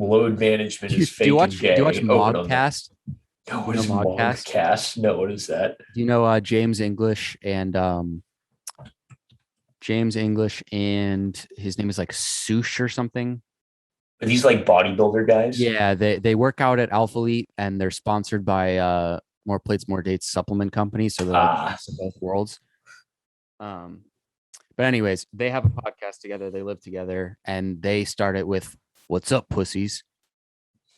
load management is Do you fake and watch gay. Open on that. Modcast? No, You what know is Modcast? Mogcast? No, what is that? Do you know James English and his name is like Sush or something? Are these like bodybuilder guys? Yeah, they work out at Alpha Elite and they're sponsored by More Plates, More Dates supplement company. So they're like the Ah, best of both worlds. Um, but anyways, they have a podcast together. They live together, and they start it with "What's up, pussies?"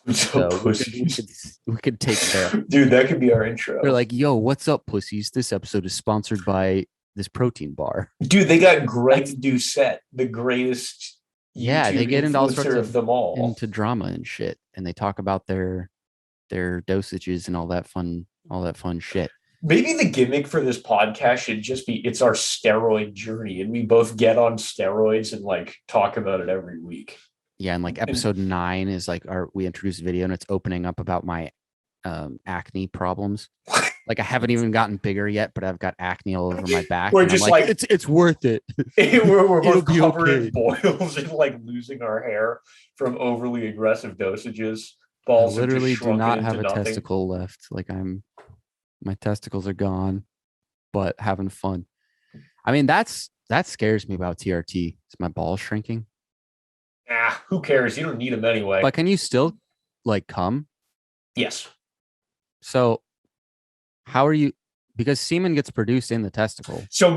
so So pussies. we could take there. Dude, that could be our They're intro. like, "Yo, what's up, pussies?" This episode is sponsored by this protein bar. Dude, they got That's Greg Doucette, the greatest yeah. They YouTube get into all sorts influencer of of them all. into drama and shit, and they talk about their dosages and all that fun shit. Maybe the gimmick for this podcast should just be it's our steroid journey, and we both get on steroids and like talk about it every week. Yeah, and like And episode 9 is like our we introduce video and it's opening up about my acne problems. Like I haven't even gotten bigger yet, but I've got acne all over my back, we're and I'm just like, like it's worth it. we're It'll both be covered okay. in boils and like losing our hair from overly aggressive dosages. I Balls have just literally do shrunken not into have a nothing. testicle left. Like my testicles are gone, but having fun. I mean, that scares me about TRT. Is my balls shrinking? Ah, who cares? You don't need them anyway. But can you still like come? Yes. So how are you? Because semen gets produced in the testicle. So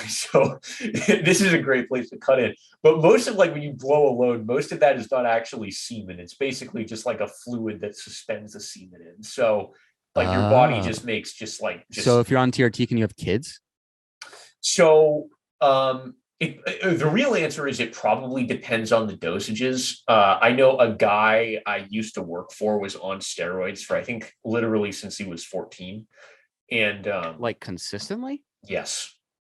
so this is a great place to cut in. But most of like when you blow a load, most of that is not actually semen. It's basically just like a fluid that suspends the semen in. So like your body Oh. just makes So if you're on TRT, can you have kids? so the real answer is it probably depends on the dosages. I know a guy I used to work for was on steroids for I think literally since he was 14. And Like consistently? yes,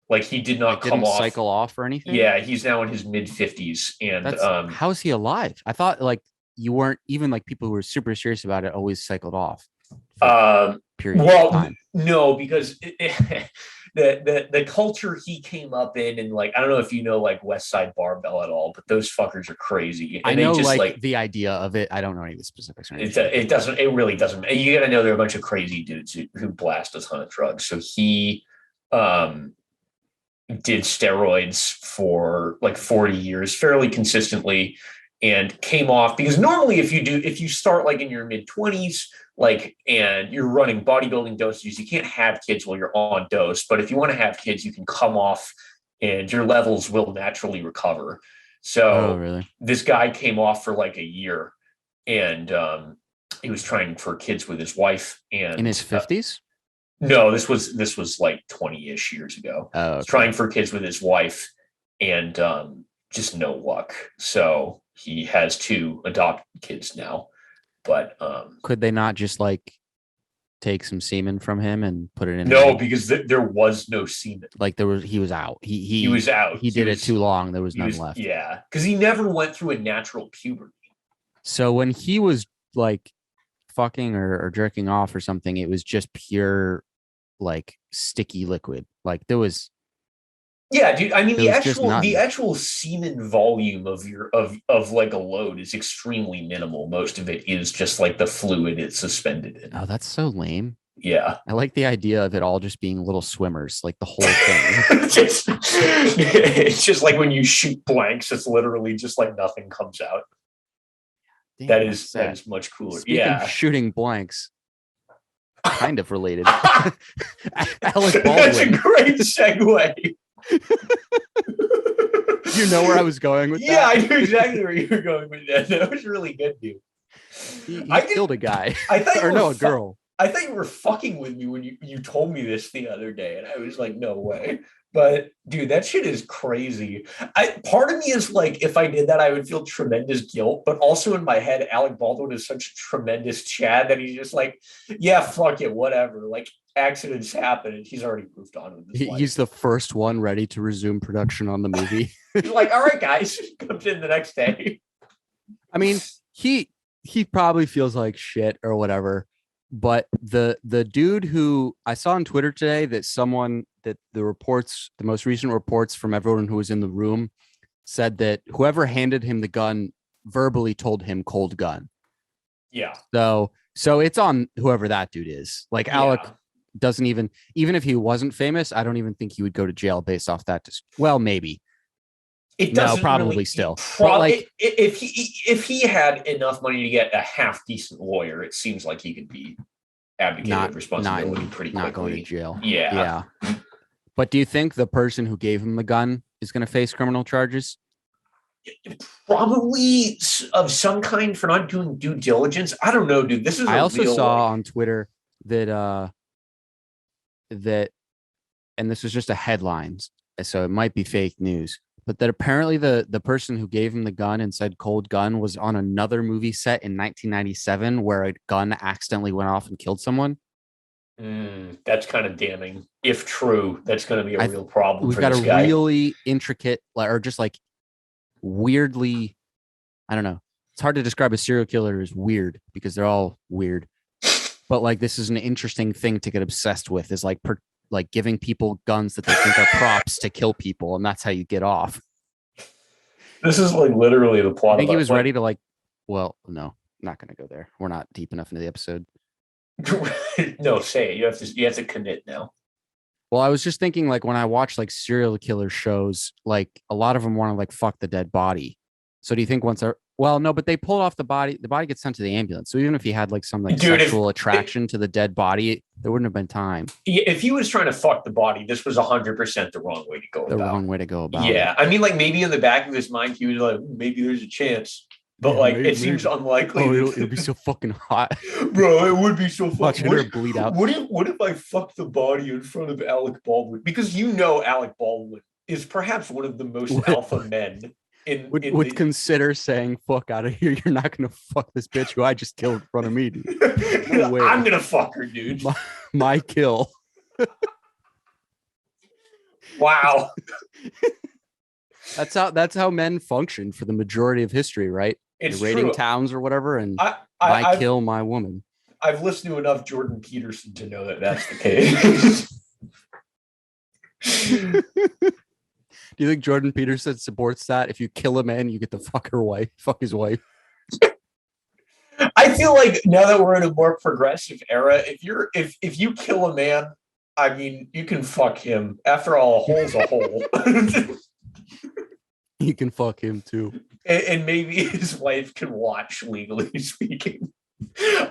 like he did not Like come didn't off. cycle off or anything? Yeah, he's now in his mid 50s, and That's how's he alive? I thought like you weren't even like people who were super serious about it always cycled off for periods of well, time. no, because the culture he came up in, and like I don't know if you know like West Side Barbell at all, but those fuckers are crazy, I and they know just like like the idea of it. I don't know any of the specifics or anything. it really doesn't. You got to know they're a bunch of crazy dudes who blast a ton of drugs. So he um did steroids for like 40 years fairly consistently and came off because normally if you start like in your mid 20s like and you're running bodybuilding dosages you can't have kids while you're on dose, but if you want to have kids you can come off and your levels will naturally recover. Oh, So really? this guy came off for like a year and he was trying for kids with his wife In and his 50s? no, this was like 20-ish years ago. Oh, He's okay. trying for kids with his wife and just no luck. So he has two adopted kids now. But Could they not just like take some semen from him and put it in no, him? because there was no semen. Like he was out. He was out. He did it too long. There was He none was left. yeah, because he never went through a natural puberty. So when he was like fucking or jerking off or something, it was just pure like sticky liquid. Like Yeah, dude. I mean, there was just the nothing. actual semen volume of your of like a load is extremely minimal. Most of it is just like the fluid it's suspended in. Oh, that's so lame. Yeah. I like the idea of it all just being little swimmers, like the whole thing. It's just like when you shoot blanks, it's literally just like nothing comes out. Damn, That that's is sad. much cooler. Speaking of Yeah. shooting blanks, kind of related. Alec That's a Baldwin. great segue. You know where I was going with Yeah, that? I knew exactly where you were going with that. That was really good, dude. He killed a guy. I thought you or were no, a girl. I thought you were fucking with me when you told me this the other day, and I was like, no way. But dude, that shit is crazy. Part of me is like, if I did that, I would feel tremendous guilt. But also in my head, Alec Baldwin is such a tremendous Chad that he's just like, yeah, fuck it, whatever. Like accidents happen, and he's already moved on with his life. He's the first one ready to resume production on the movie. He's like, all right, guys, comes in the next day. I mean, he probably feels like shit or whatever. But the dude who I saw on Twitter today that the most recent reports from everyone who was in the room said that whoever handed him the gun verbally told him cold gun. Yeah. So it's on whoever that dude is. Like Alec doesn't even if he wasn't famous, I don't even think he would go to jail based off that. Well, maybe. It doesn't probably really, still. But like, if he had enough money to get a half decent lawyer, it seems like he could be abdicated of responsibility pretty quickly. Not going to jail. Yeah. But do you think the person who gave him the gun is going to face criminal charges? Probably of some kind for not doing due diligence. I don't know, dude. I also saw on Twitter that and this was just a headline, so it might be fake news, but that apparently the person who gave him the gun and said cold gun was on another movie set in 1997 where a gun accidentally went off and killed someone. That's kind of damning. If true, that's going to be a real problem. We've got a really intricate, or just like weirdly, I don't know. It's hard to describe a serial killer as weird because they're all weird. But like, this is an interesting thing to get obsessed with, is like giving people guns that they think are props to kill people, and that's how you get off. This is like literally the plot. I think he was ready to like. Well, no, not going to go there. We're not deep enough into the episode. No, say it. You have to commit now. Well, I was just thinking, like, when I watch like serial killer shows, like a lot of them want to like fuck the dead body. So do you think once they're no, but they pulled off the body gets sent to the ambulance. So even if he had like some like sexual attraction to the dead body, there wouldn't have been time. If he was trying to fuck the body, this was 100% the wrong way to go about. The wrong way to go about. Yeah, I mean, like maybe in the back of his mind, he was like, maybe there's a chance. But like, it seems unlikely. Oh, it'd be so fucking hot, bro. It would be so fucking. Watching her bleed out. What if I fucked the body in front of Alec Baldwin? Because Alec Baldwin is perhaps one of the most alpha men. Would consider saying "fuck out of here." You're not gonna fuck this bitch who I just killed in front of me, dude. No way. I'm gonna fuck her, dude. My kill. Wow. That's how men function for the majority of history, right? It's raiding true. towns or whatever, and I kill my woman. I've listened to enough Jordan Peterson to know that that's the case. Do you think Jordan Peterson supports that? If you kill a man, you get to fuck his wife. I feel like now that we're in a more progressive era, if you kill a man, I mean, you can fuck him. After all, a hole's a hole. You can fuck him too. And maybe his wife can watch, legally speaking.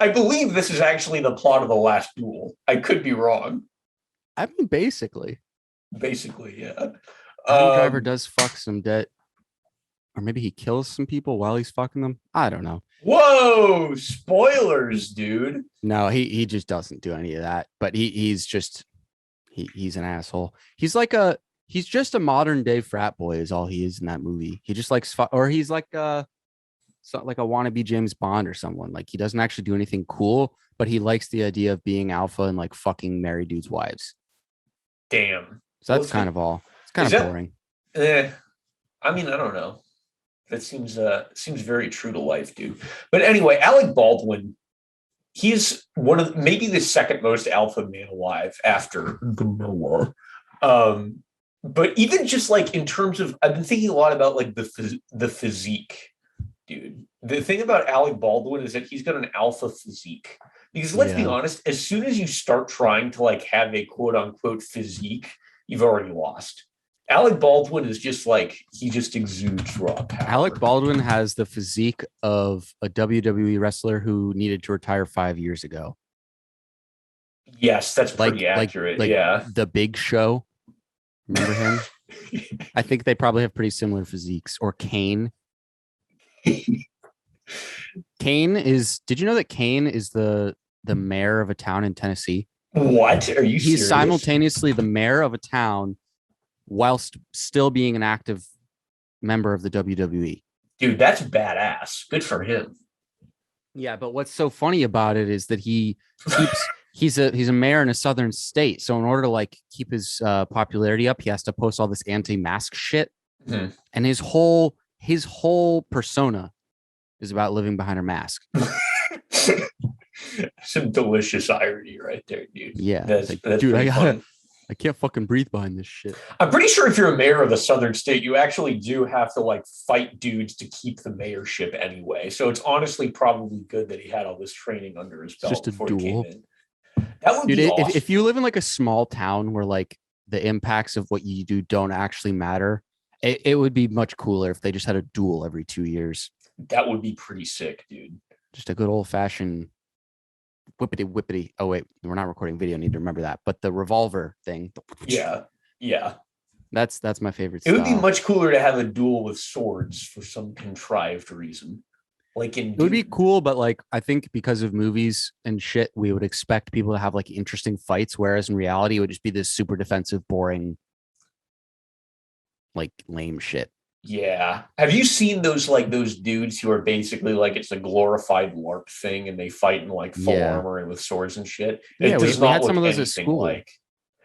I believe this is actually the plot of The Last Duel. I could be wrong. I mean, basically, yeah. Adam Driver does fuck some dead, or maybe he kills some people while he's fucking them. I don't know. Whoa, spoilers, dude. No, he just doesn't do any of that. But he's an asshole. He's just a modern day frat boy is all he is in that movie. He just likes or he's like a wannabe James Bond or someone. Like, he doesn't actually do anything cool, but he likes the idea of being alpha and like fucking married dudes' wives. Damn. So that's kind of all. It's kind of boring. I mean, I don't know. That seems very true to life, dude. But anyway, Alec Baldwin, he's one of maybe the second most alpha man alive after Noah. But even just like in terms of, I've been thinking a lot about like the physique, dude. The thing about Alec Baldwin is that he's got an alpha physique. Because let's be honest, as soon as you start trying to like have a quote unquote physique, you've already lost. Alec Baldwin is just like, he just exudes raw power. Alec Baldwin has the physique of a WWE wrestler who needed to retire 5 years ago. Yes, that's pretty accurate. Yeah. The Big Show. Remember him? I think they probably have pretty similar physiques. Or Kane. Kane is, did you know that Kane is the mayor of a town in Tennessee? What? Are you serious? He's simultaneously the mayor of a town whilst still being an active member of the WWE. Dude, that's badass. Good for him. Yeah, but what's so funny about it is that he's a mayor in a southern state. So in order to like keep his popularity up, he has to post all this anti-mask shit. Mm-hmm. And his whole persona is about living behind a mask. Some delicious irony right there, dude. Yeah. That's dude, I can't fucking breathe behind this shit. I'm pretty sure if you're a mayor of a southern state, you actually do have to like fight dudes to keep the mayorship anyway. So it's honestly probably good that he had all this training under his It's belt just a before he came duel. in. That would Dude, be if awesome. you live in like a small town where like the impacts of what you do don't actually matter, it would be much cooler if they just had a duel every 2 years. That would be pretty sick, dude. Just a good old fashioned whippity whippity. Oh wait, we're not recording video. Need to remember that. But the revolver thing. Yeah. Yeah. That's my favorite It would be style. much cooler to have a duel with swords for some contrived reason. Like in It would be Dune. cool, but like I think because of movies and shit, we would expect people to have like interesting fights, whereas in reality, it would just be this super defensive, boring, like lame shit. Yeah. Have you seen those dudes who are basically like it's a glorified LARP thing and they fight in like full Yeah. armor and with swords and shit? Yeah, It does we not had some look of those at anything school. like.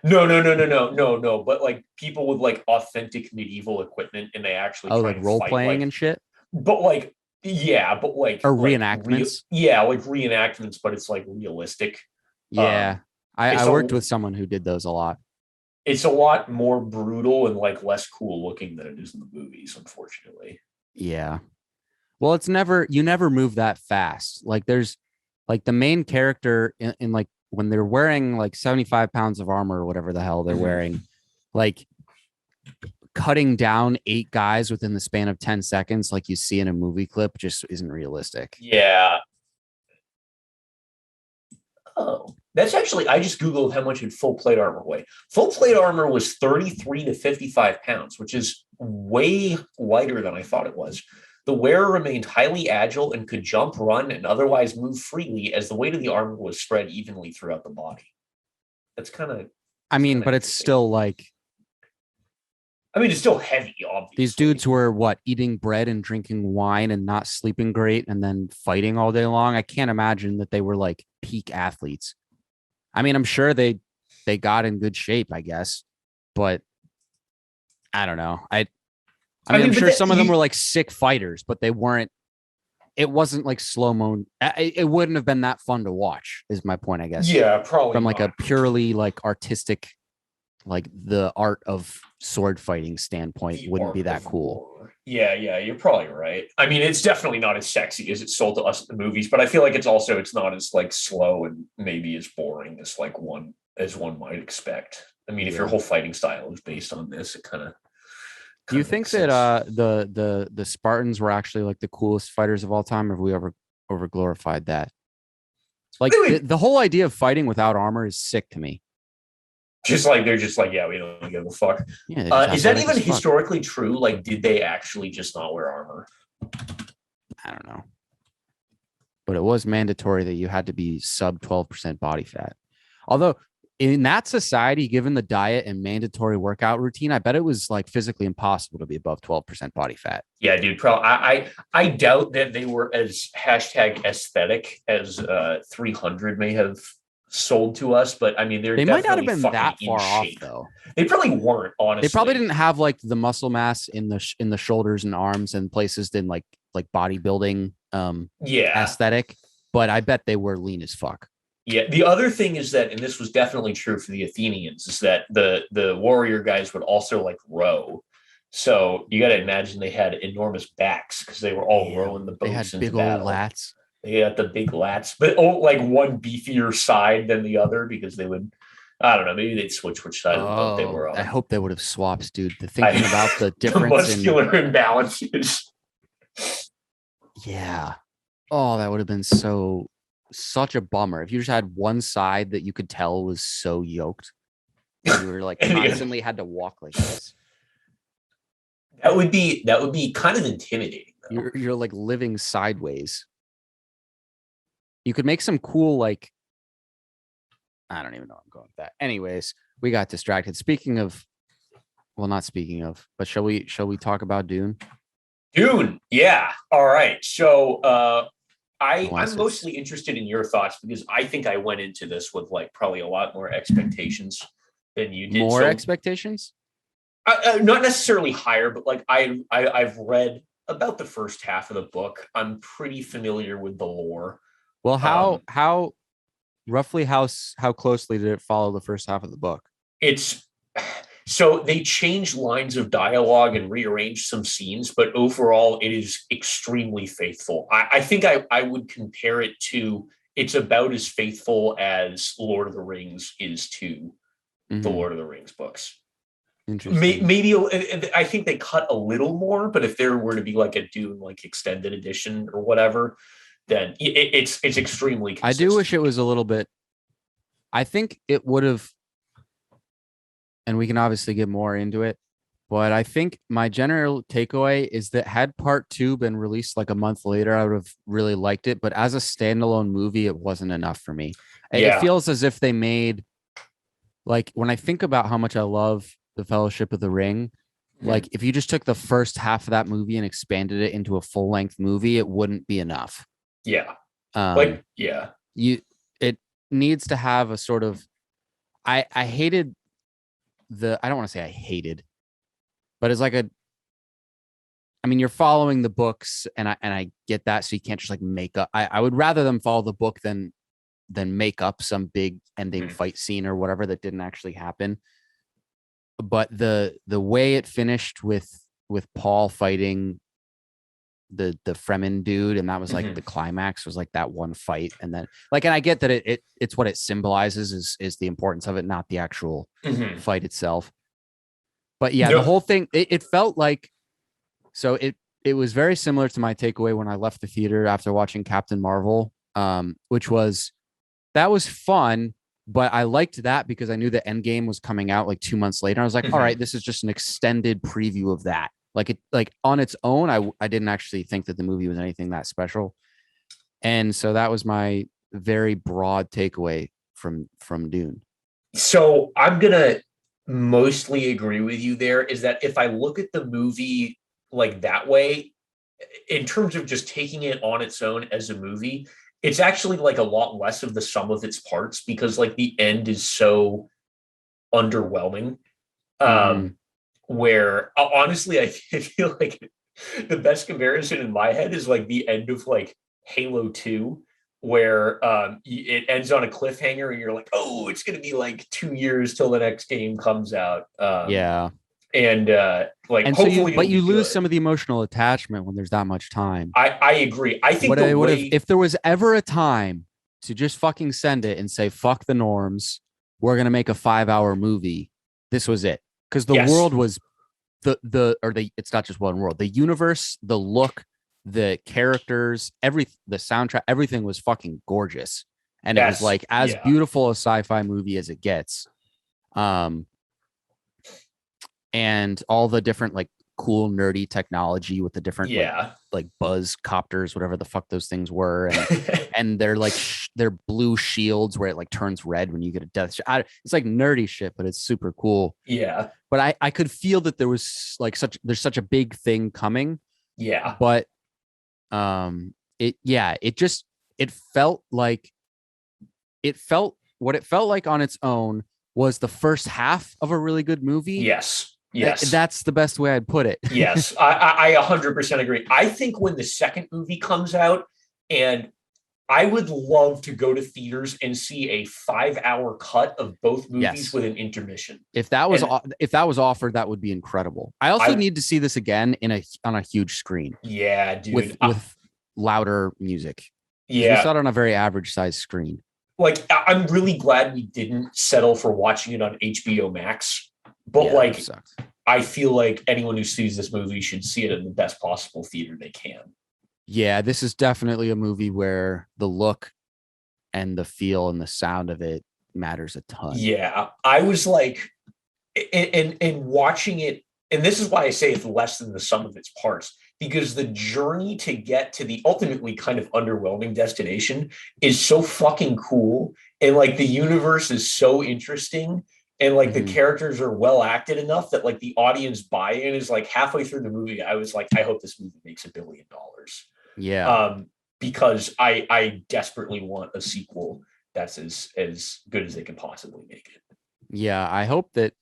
No. But like people with like authentic medieval equipment and they actually Oh, try like and role fight playing like and shit. but like yeah, but Or like reenactments. yeah, like reenactments, but it's like realistic. Yeah. Um I it's worked a with someone who did those a lot. it's a lot more brutal and like less cool looking than it is in the movies, unfortunately. Yeah. Well, you never move that fast. Like there's like the main character in like when they're wearing like 75 pounds of armor or whatever the hell they're wearing, like cutting down 8 guys within the span of 10 seconds, like you see in a movie clip, just isn't realistic. Yeah. Oh, that's actually, I just Googled how much would full plate armor weigh. Full plate armor was 33 to 55 pounds, which is way lighter than I thought it was. The wearer remained highly agile and could jump, run, and otherwise move freely as the weight of the armor was spread evenly throughout the body. That's kind of, I mean, but it's still like I mean, it's still heavy, obviously. these dudes were what, eating bread and drinking wine and not sleeping great and then fighting all day long. I can't imagine that they were like peak athletes. I mean, I'm sure they got in good shape, I guess, but I don't know. I mean, I'm sure some of them were like sick fighters, but they weren't. It wasn't like slow mo. It wouldn't have been that fun to watch. Is my point, I guess. Yeah, probably from like not. a purely like artistic, like the art of sword fighting standpoint, wouldn't be that cool. Yeah, you're probably right. I mean, it's definitely not as sexy as it's sold to us in the movies, but I feel like it's not as like slow and maybe as boring as like one might expect. I mean, if your whole fighting style is based on this, it kind of. Do you think that the Spartans were actually like the coolest fighters of all time, or have we over glorified that? Like the whole idea of fighting without armor is sick to me. They're just like, yeah, we don't give a fuck. Yeah, is that even historically true? Like, did they actually just not wear armor? I don't know. But it was mandatory that you had to be sub 12% body fat. Although in that society, given the diet and mandatory workout routine, I bet it was like physically impossible to be above 12% body fat. Yeah, dude. I doubt that they were as hashtag aesthetic as 300 may have sold to us, but I mean, they might not have been that far off, though. They probably weren't, honestly. They probably didn't have like the muscle mass in the shoulders and arms and places than like bodybuilding aesthetic, but I bet they were lean as fuck. Yeah. The other thing is that, and this was definitely true for the Athenians, is that the warrior guys would also like row. So you got to imagine they had enormous backs because they were all rowing the boats. They had big old lats. They got the big lats, but like one beefier side than the other because they would. I don't know. Maybe they'd switch which side of the boat they were on. I hope they would have swapped, dude. Thinking about the difference the muscular imbalances. Yeah. Oh, that would have been such a bummer if you just had one side that you could tell was so yoked. You were like constantly had to walk like this. That would be kind of intimidating, though. You're like living sideways. You could make some cool, like, I don't even know I'm going with that. Anyways, we got distracted. Not speaking of, but shall we talk about Dune? Dune, yeah. All right. So I'm mostly interested in your thoughts because I think I went into this with like probably a lot more expectations than you did. More expectations? Not necessarily higher, but like I've read about the first half of the book. I'm pretty familiar with the lore. Well, how roughly how closely did it follow the first half of the book? it's so they changed lines of dialogue and rearranged some scenes, but overall it is extremely faithful. I think I would compare it to, it's about as faithful as Lord of the Rings is to the Mhm. Lord of the Rings books. Interesting. Maybe I think they cut a little more, but if there were to be like a Dune like extended edition or whatever, then it's extremely I do wish it consistent. was a little bit. I think it would have, and we can obviously get more into it, but I think my general takeaway is that had part two been released like a month later, I would have really liked it. But as a standalone movie, it wasn't enough for me. It Yeah. feels as if they made, like, when I think about how much I love The Fellowship of the Ring, Mhm. like if you just took the first half of that movie and expanded it into a full length movie, it wouldn't be enough. Yeah. Um, Like, yeah. you it needs to have a sort of, I hated I don't want to say I hated, but it's like a, I mean, you're following the books, and I get that, so you can't just like make up. I would rather them follow the book than make up some big ending Mhm. fight scene or whatever that didn't actually happen. But the way it finished with Paul fighting the Fremen dude, and that was like Mhm. the climax, was like that one fight, and then like, and I get that it's what it symbolizes is the importance of it, not the actual Mhm. fight itself. But yeah, the No. whole thing, it felt like, so it was very similar to my takeaway when I left the theater after watching Captain Marvel, which was, that was fun, but I liked that because I knew the Endgame was coming out like 2 months later. I was like, all Mhm. right, this is just an extended preview of that. Like, it, like on its own, I didn't actually think that the movie was anything that special, and so that was my very broad takeaway from Dune. So I'm gonna mostly agree with you there. Is that if I look at the movie like that way, in terms of just taking it on its own as a movie, it's actually like a lot less of the sum of its parts because like the end is so underwhelming. Mm-hmm. Um, where honestly, I feel like the best comparison in my head is like the end of like Halo 2, where it ends on a cliffhanger and you're like, oh, it's going to be like 2 years till the next game comes out. Yeah. And like, And so hopefully it'll you be lose good. some of the emotional attachment when there's that much time. I agree. I think What the I would have, way, if there was ever a time to just fucking send it and say, fuck the norms, we're going to make a 5 hour movie, this was it. Because the yes, world was it's not just one world, the universe, the look, the characters, the soundtrack, everything was fucking gorgeous. And it was that's, like as yeah, beautiful a sci-fi movie as it gets. Um, and all the different like cool nerdy technology with the different yeah. like buzz copters, whatever the fuck those things were, and they're like they're blue shields where it like turns red when you get a death shot. It's like nerdy shit, but it's super cool. Yeah, But I could feel that there was like there's such a big thing coming, yeah, but it, yeah, it just, it felt like, what it felt like on its own was the first half of a really good movie. yes, yes. That's the best way I'd put it. Yes, I 100% agree. I think when the second movie comes out, and I would love to go to theaters and see a 5 hour cut of both movies Yes. with an intermission. If that was And if that was offered, that would be incredible. I also I, need to see this again on a huge screen yeah, dude. with louder music, because we Yeah, saw it on a very average size screen. like I'm really glad we didn't settle for watching it on HBO Max. But Yeah, that would have like, sucked. I feel like anyone who sees this movie should see it in the best possible theater they can. Yeah, this is definitely a movie where the look and the feel and the sound of it matters a ton. Yeah, I was like, and watching it, and this is why I say it's less than the sum of its parts, because the journey to get to the ultimately kind of underwhelming destination is so fucking cool, and like the universe is so interesting, and like the Mm-hmm. characters are well acted enough that like the audience buy-in is like halfway through the movie. I was like, I hope this movie makes $1 billion. Yeah. um because I desperately want a sequel that's as good as they can possibly make it. Yeah. I hope that,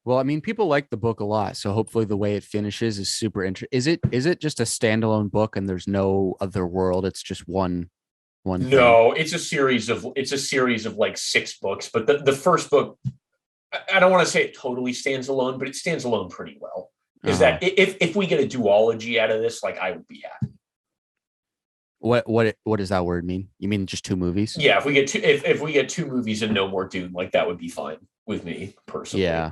well, I mean, people like the book a lot, so hopefully the way it finishes is super interesting. Is it just a standalone book and there's no other world? It's just one thing. No, it's a series of like 6 books, but the first book I don't want to say it totally stands alone, but it stands alone pretty well. Is Uh-huh. that if we get a duology out of this, like I would be happy. What does that word mean? You mean just two movies? Yeah, if we get two movies and no more Dune, like that would be fine with me personally. Yeah.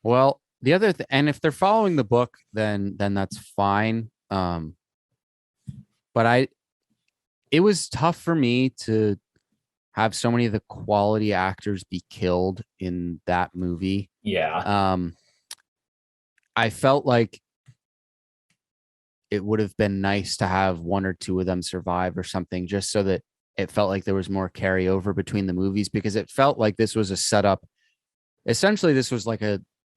Well, and if they're following the book, then that's fine. But it was tough for me to have so many of the quality actors be killed in that movie. Yeah. I felt like it would have been nice to have one or two of them survive or something, just so that it felt like there was more carryover between the movies, because it felt like this was a setup. Essentially, this was like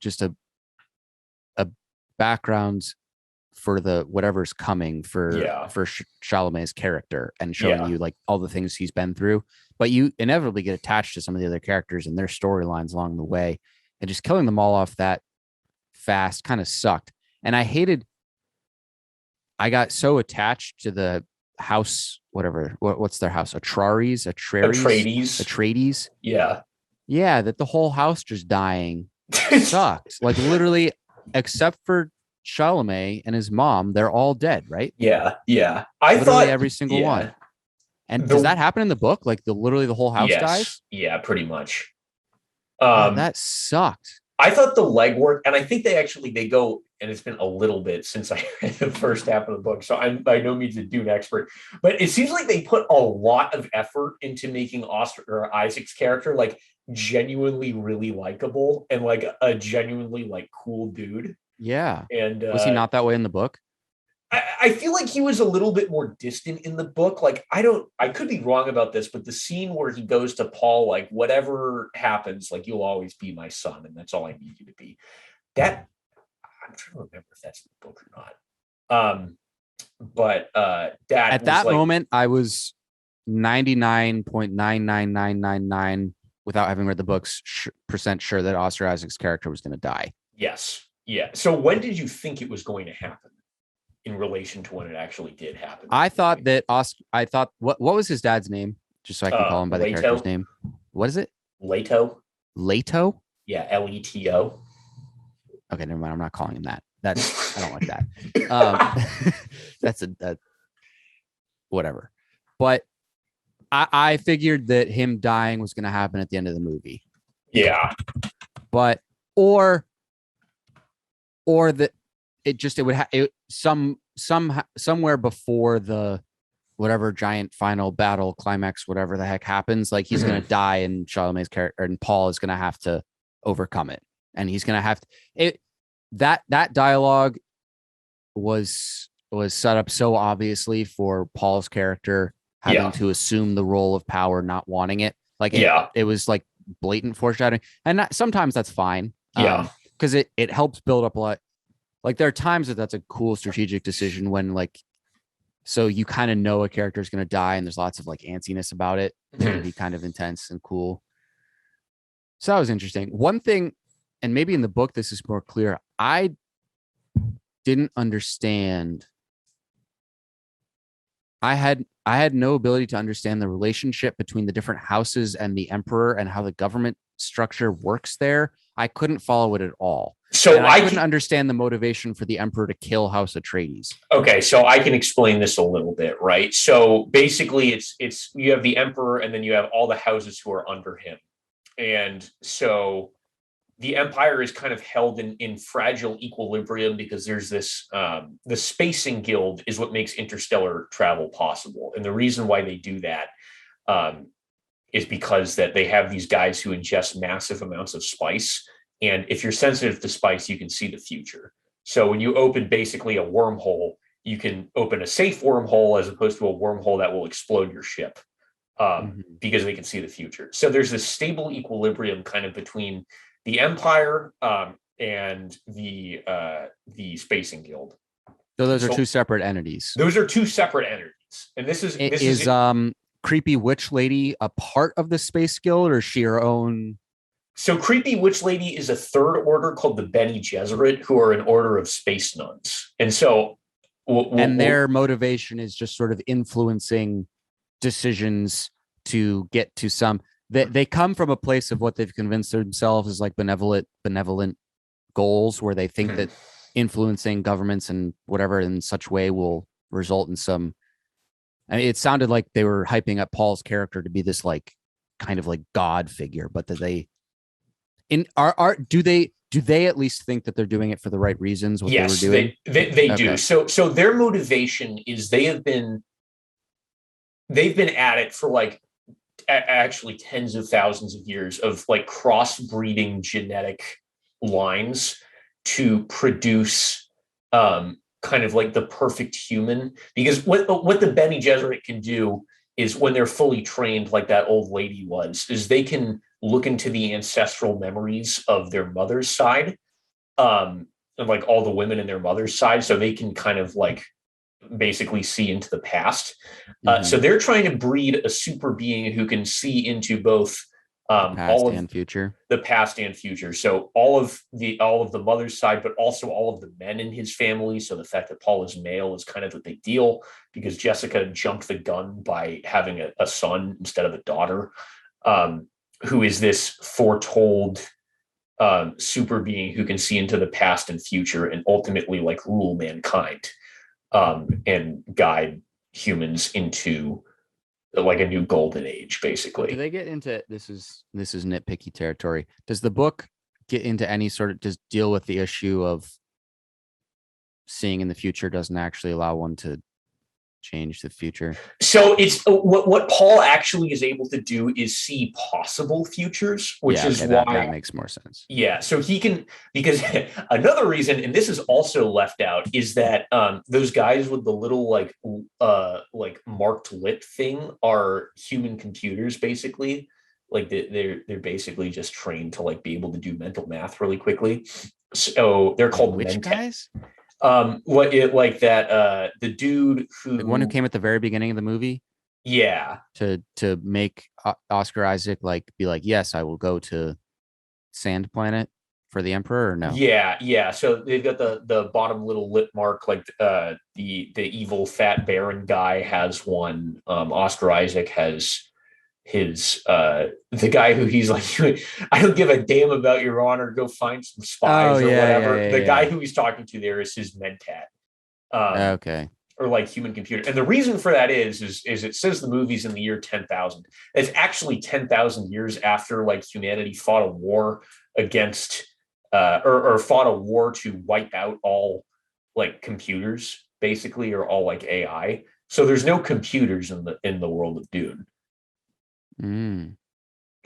just a background for the whatever's coming for Chalamet's character, and showing you like all the things he's been through. But you inevitably get attached to some of the other characters and their storylines along the way, and just killing them all off that fast kind of sucked. And I got so attached to the house, what's their house? Atreides. Yeah, that the whole house just dying sucked. Like literally, except for Chalamet and his mom, they're all dead, right? Yeah. I literally thought every single one. And does that happen in the book? Like literally the whole house dies? Yeah, pretty much. That sucked. I thought the legwork, and I think they go, and it's been a little bit since I read the first half of the book, so I'm by no means a Dune expert, but it seems like they put a lot of effort into making Isaac's character like genuinely really likable and like a genuinely like cool dude. Yeah. And was he not that way in the book? I feel like he was a little bit more distant in the book. Like, I could be wrong about this, but the scene where he goes to Paul, like, whatever happens, like, you'll always be my son, and that's all I need you to be. That, I'm trying to remember if that's in the book or not. But that at that moment, I was 99.99999 without having read the books percent sure that Oscar Isaac's character was going to die. Yes. Yeah. So when did you think it was going to happen in relation to when it actually did happen? I thought what was his dad's name? Just so I can call him by the character's name. What is it? Leto. Yeah, Leto. Okay, never mind. I'm not calling him that. I don't like that. That's whatever. But I figured that him dying was going to happen at the end of the movie. Yeah. But or that somewhere before the whatever giant final battle climax, whatever the heck happens, like he's going to die, and Chalamet's character and Paul is going to have to overcome it, and he's going to have to it. That dialogue was set up so obviously for Paul's character having to assume the role of power, not wanting it. Like it was like blatant foreshadowing, and sometimes that's fine. Because it helps build up a lot. Like there are times that's a cool strategic decision when like, so you kind of know a character is going to die, and there's lots of like antsiness about it. It's going to be kind of intense and cool. So that was interesting. One thing, and maybe in the book this is more clear, I didn't understand. I had no ability to understand the relationship between the different houses and the emperor and how the government structure works there. I couldn't follow it at all. So I couldn't understand the motivation for the emperor to kill House Atreides. Okay, so I can explain this a little bit, right? So basically it's you have the emperor, and then you have all the houses who are under him. And so the empire is kind of held in fragile equilibrium because there's this the spacing guild is what makes interstellar travel possible. And the reason why they do that is because that they have these guys who ingest massive amounts of spice. And if you're sensitive to spice, you can see the future. So when you open basically a wormhole, you can open a safe wormhole as opposed to a wormhole that will explode your ship because they can see the future. So there's this stable equilibrium kind of between the Empire and the Spacing Guild. So those are two separate entities. Those are two separate entities, and this is Creepy Witch Lady a part of the Space Guild, or is she her own? So Creepy Witch Lady is a third order called the Bene Gesserit, who are an order of space nuns, and so their motivation is just sort of influencing decisions to get to some. they come from a place of what they've convinced themselves is like benevolent goals, where they think that influencing governments and whatever in such way will result in some. I mean, it sounded like they were hyping up Paul's character to be this like kind of like God figure, but that they in are do they at least think that they're doing it for the right reasons? What Yes, they were doing, they okay. do. So their motivation is they've been at it for like actually tens of thousands of years of like crossbreeding genetic lines to produce kind of like the perfect human. Because what the Bene Gesserit can do is, when they're fully trained, like that old lady was, is they can look into the ancestral memories of their mother's side, and like all the women in their mother's side, so they can kind of like basically see into the past. So they're trying to breed a super being who can see into both Past and future. the past and future. So all of the mother's side, but also all of the men in his family. So the fact that Paul is male is kind of a big deal, because Jessica jumped the gun by having a son instead of a daughter, who is this foretold super being who can see into the past and future and ultimately like rule mankind, and guide humans into like a new golden age, basically. Do they get into this is nitpicky territory? Does the book get into any sort of, does deal with the issue of seeing in the future doesn't actually allow one to change the future? So it's what Paul actually is able to do is see possible futures, which is why that makes more sense. Yeah, so he can, because another reason, and this is also left out, is that those guys with the little like marked lip thing are human computers, basically. Like they're basically just trained to like be able to do mental math really quickly. So they're called which guys? The dude who, the one who came at the very beginning of the movie, to make Oscar Isaac like be like, yes, I will go to Sand Planet for the Emperor, or no? Yeah. So they've got the bottom little lip mark, like the evil fat Baron guy has one. Oscar Isaac has his the guy who he's like, I don't give a damn about your honor, go find some spies or whatever. The guy who he's talking to there is his mentat. Okay. Or like human computer. And the reason for that is it says the movie's in the year 10,000. It's actually 10,000 years after like humanity fought a war against or fought a war to wipe out all like computers, basically, or all like AI. So there's no computers in the world of Dune.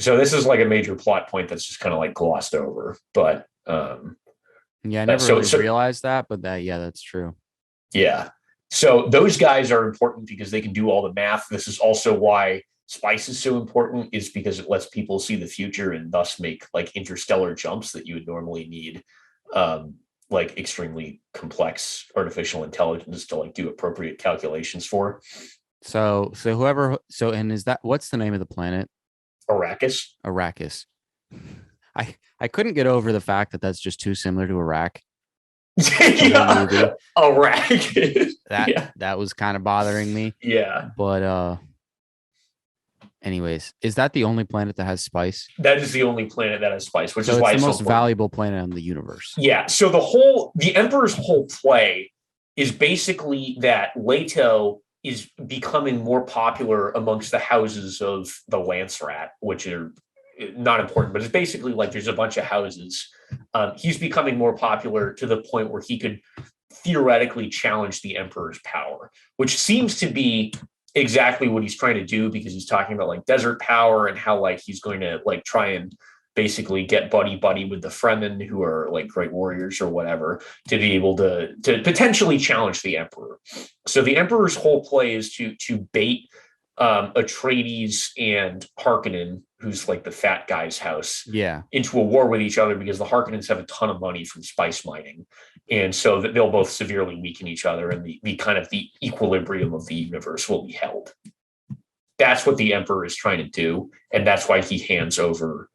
So this is like a major plot point that's just kind of like glossed over. But I never realized that, but that's true. Yeah. So those guys are important because they can do all the math. This is also why spice is so important, is because it lets people see the future and thus make like interstellar jumps that you would normally need like extremely complex artificial intelligence to like do appropriate calculations for. So and is that, what's the name of the planet? Arrakis. I couldn't get over the fact that that's just too similar to Iraq. Yeah. Arrakis. That was kind of bothering me. Yeah. But anyways, is that the only planet that has spice? That is the only planet that has spice, which is why it's the most valuable planet in the universe. Yeah. So the Emperor's whole play is basically that Leto is becoming more popular amongst the houses of the Lancerat, which are not important, but it's basically like there's a bunch of houses. He's becoming more popular to the point where he could theoretically challenge the Emperor's power, which seems to be exactly what he's trying to do, because he's talking about like desert power and how like he's going to like try and basically get buddy with the Fremen, who are like great warriors or whatever, to be able to potentially challenge the Emperor. So the Emperor's whole play is to bait Atreides and Harkonnen, who's like the fat guy's house, into a war with each other, because the Harkonnens have a ton of money from spice mining, and so that they'll both severely weaken each other, and the kind of the equilibrium of the universe will be held. That's what the Emperor is trying to do, and that's why he hands over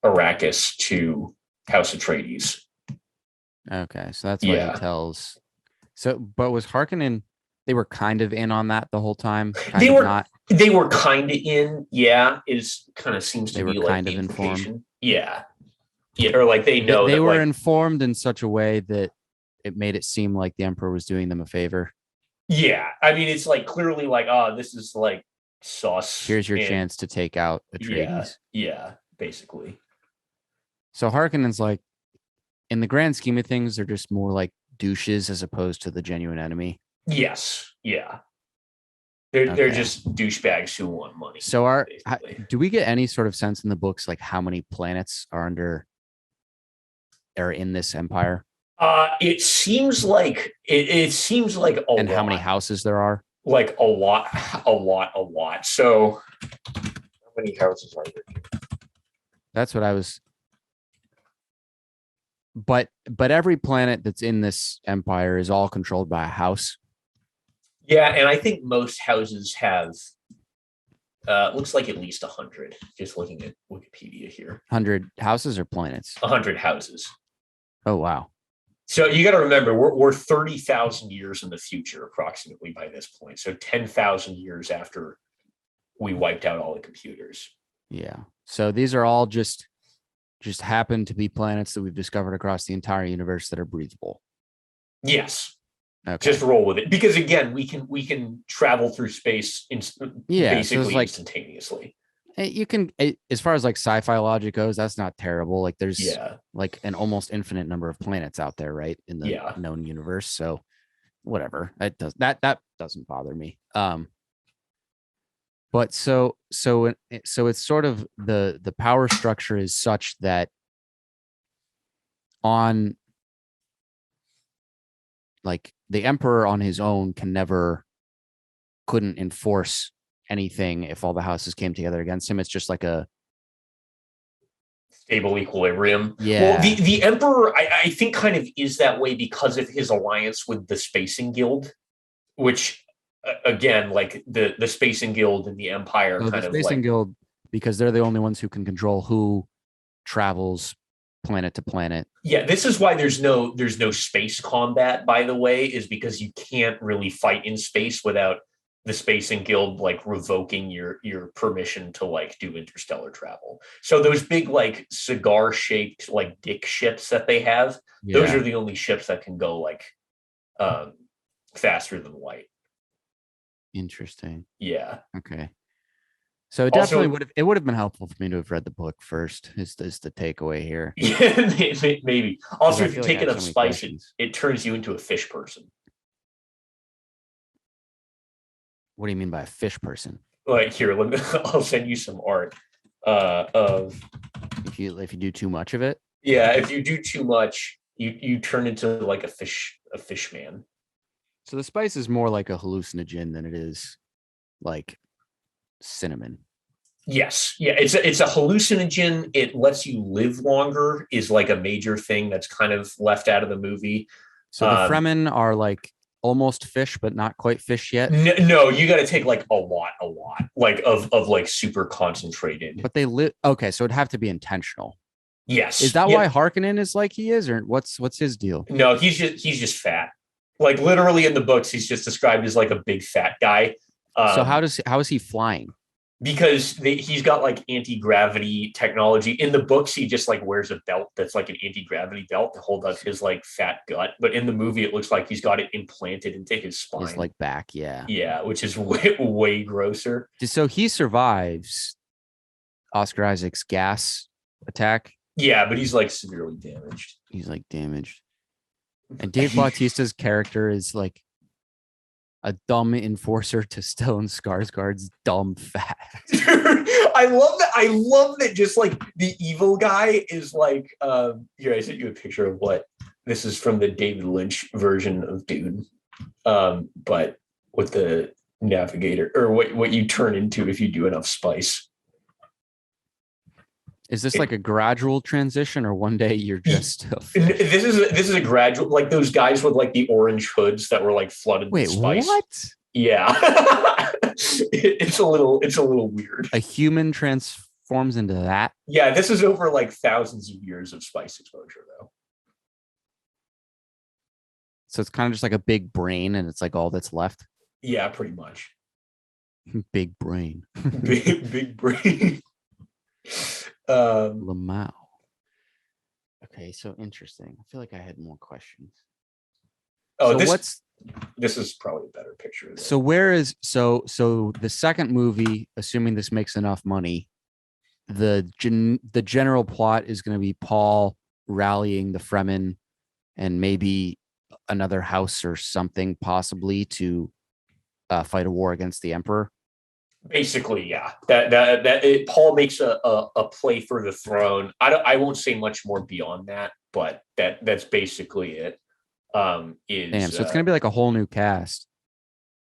Arrakis to House Atreides. Okay, so that's why he tells. So, but was Harkonnen? They were kind of in on that the whole time. They were not. They were kind of in, yeah, is kind of seems to They were be like kind the of informed. implication. Yeah. Yeah, or like they know They that were like informed in such a way that it made it seem like the emperor was doing them a favor. yeah. I mean, it's like clearly like, oh, this is like sus Here's your and chance to take out yeah, Atreides. yeah, basically. So Harkonnen's like, in the grand scheme of things, they're just more like douches as opposed to the genuine enemy. Yes, yeah. They're Okay. just douchebags who want money. So Basically. do we get any sort of sense in the books like how many planets are in this empire It seems like it seems like a and lot. how many houses there are? Like a lot, a lot, a lot. So how many houses are there? That's what I was. But every planet that's in this empire is all controlled by a house. Yeah, and I think most houses have looks like at least 100. Just looking at Wikipedia here, 100 houses or planets? 100 houses. Oh wow. So you got to remember, we're 30,000 years in the future, approximately by this point. So 10,000 years after we wiped out all the computers. Yeah. So these are all just happen to be planets that we've discovered across the entire universe that are breathable. Yes. Okay. Just roll with it, because again, we can travel through space basically like, instantaneously. You can, as far as like sci-fi logic goes, that's not terrible. Like there's Yeah. like an almost infinite number of planets out there, right, in the known universe. So whatever, that doesn't bother me. But so it's sort of the power structure is such that on like the emperor on his own couldn't enforce anything if all the houses came together against him. It's just like a stable equilibrium. Yeah. Well, the emperor, I think, kind of is that way because of his alliance with the Spacing Guild, which again, like the Spacing Guild and the Empire, So kind the of Spacing like Guild, because they're the only ones who can control who travels planet to planet. Yeah, this is why there's no space combat, by the way, is because you can't really fight in space without the Spacing Guild like revoking your permission to like do interstellar travel. So those big like cigar shaped like dick ships that they have, those are the only ships that can go like faster than light. Interesting. Yeah. Okay. So it definitely would have been helpful for me to have read the book first. Is the takeaway here? Yeah, maybe. Also, if you take enough spice, it turns you into a fish person. What do you mean by a fish person? Like here, I'll send you some art of if you do too much of it. Yeah, if you do too much, you turn into like a fish man. So the spice is more like a hallucinogen than it is like cinnamon. Yes, yeah, it's a hallucinogen. It lets you live longer. Is like a major thing that's kind of left out of the movie. So the Fremen are like almost fish, but not quite fish yet. No, you got to take like a lot, like of like super concentrated. But they live. Okay, so it'd have to be intentional. Yes. Is that why Harkonnen is like he is, or what's his deal? No, he's just fat. Like literally in the books, he's just described as like a big fat guy. So how is he flying? Because he's got like anti-gravity technology. In the books, he just like wears a belt that's like an anti-gravity belt to hold up his like fat gut. But in the movie, it looks like he's got it implanted into his spine. His like back, yeah. Yeah, which is way grosser. So he survives Oscar Isaac's gas attack. Yeah, but he's like severely damaged. He's like damaged. And Dave Bautista's character is like a dumb enforcer to Stellan Skarsgård's dumb fat. I love that. Just like the evil guy is like, here, I sent you a picture of what this is from the David Lynch version of Dune. But with the navigator or what you turn into if you do enough spice. Is this like a gradual transition, or one day you're just this is a gradual, like those guys with like the orange hoods that were like flooded with spice. What? Yeah. it's a little weird. A human transforms into that? Yeah, this is over like thousands of years of spice exposure though. So it's kind of just like a big brain and it's like all that's left. Yeah, pretty much. Big brain. Big brain. Lamau. Okay, so interesting. I feel like I had more questions. Oh, So this is probably a better picture. So where is so the second movie, assuming this makes enough money, the general plot is going to be Paul rallying the Fremen and maybe another house or something possibly to fight a war against the Emperor. Basically, yeah. Paul makes a play for the throne. I won't say much more beyond that, but that's basically it. Damn, so it's gonna be like a whole new cast.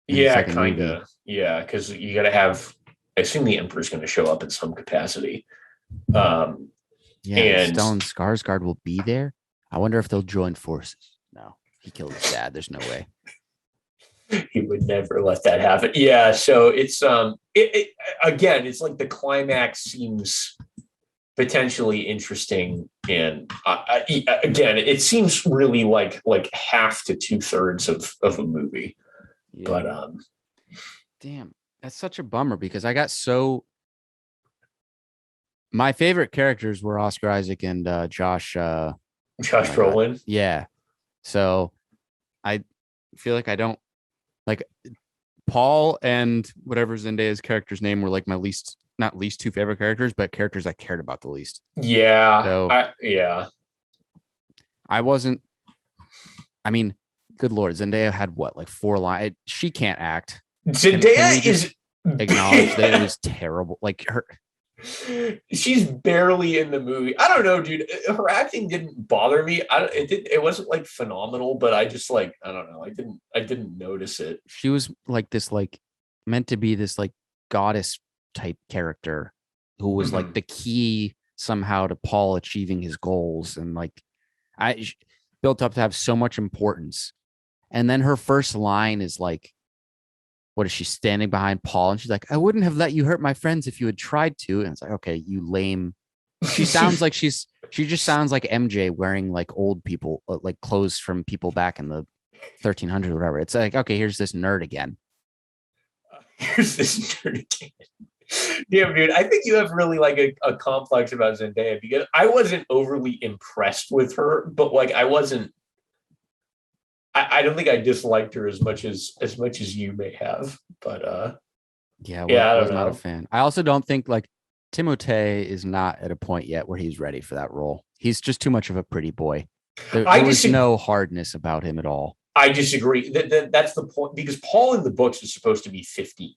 Yeah, kind of. Yeah, because you got to have. I assume the Emperor's going to show up in some capacity. Yeah, and Stellan Skarsgård will be there. I wonder if they'll join forces. No, he killed his dad. There's no way. He would never let that happen. Yeah, so it's again, it's like the climax seems potentially interesting, and again, it seems really like half to 2/3 of a movie. Yeah. But damn, that's such a bummer because I got so. My favorite characters were Oscar Isaac and Josh Brolin. Yeah, so I feel like I don't like Paul and whatever Zendaya's character's name were like my not least two favorite characters, but characters I cared about the least. Yeah. So, I wasn't. I mean, good Lord, Zendaya had what, like 4 lines? She can't act. Zendaya is acknowledge that it was terrible. Like her. She's barely in the movie. I don't know, dude. Her acting didn't bother me. It wasn't like phenomenal, but I just like, I don't know. I didn't notice it. She was like this, like meant to be this like goddess type character who was like the key somehow to Paul achieving his goals, and like I built up to have so much importance. And then her first line is like, what is she standing behind Paul? And she's like, I wouldn't have let you hurt my friends if you had tried to. And it's like, okay, you lame. She sounds like she just sounds like MJ wearing like old people, like clothes from people back in the 1300s or whatever. It's like, okay, here's this nerd again. Yeah, dude, I think you have really like a complex about Zendaya because I wasn't overly impressed with her, but like I don't think I disliked her as much as you may have, but I was not a fan. I also don't think like Timothée is not at a point yet where he's ready for that role. He's just too much of a pretty boy. There was no hardness about him at all. I disagree. That's the point, because Paul in the books is supposed to be 15.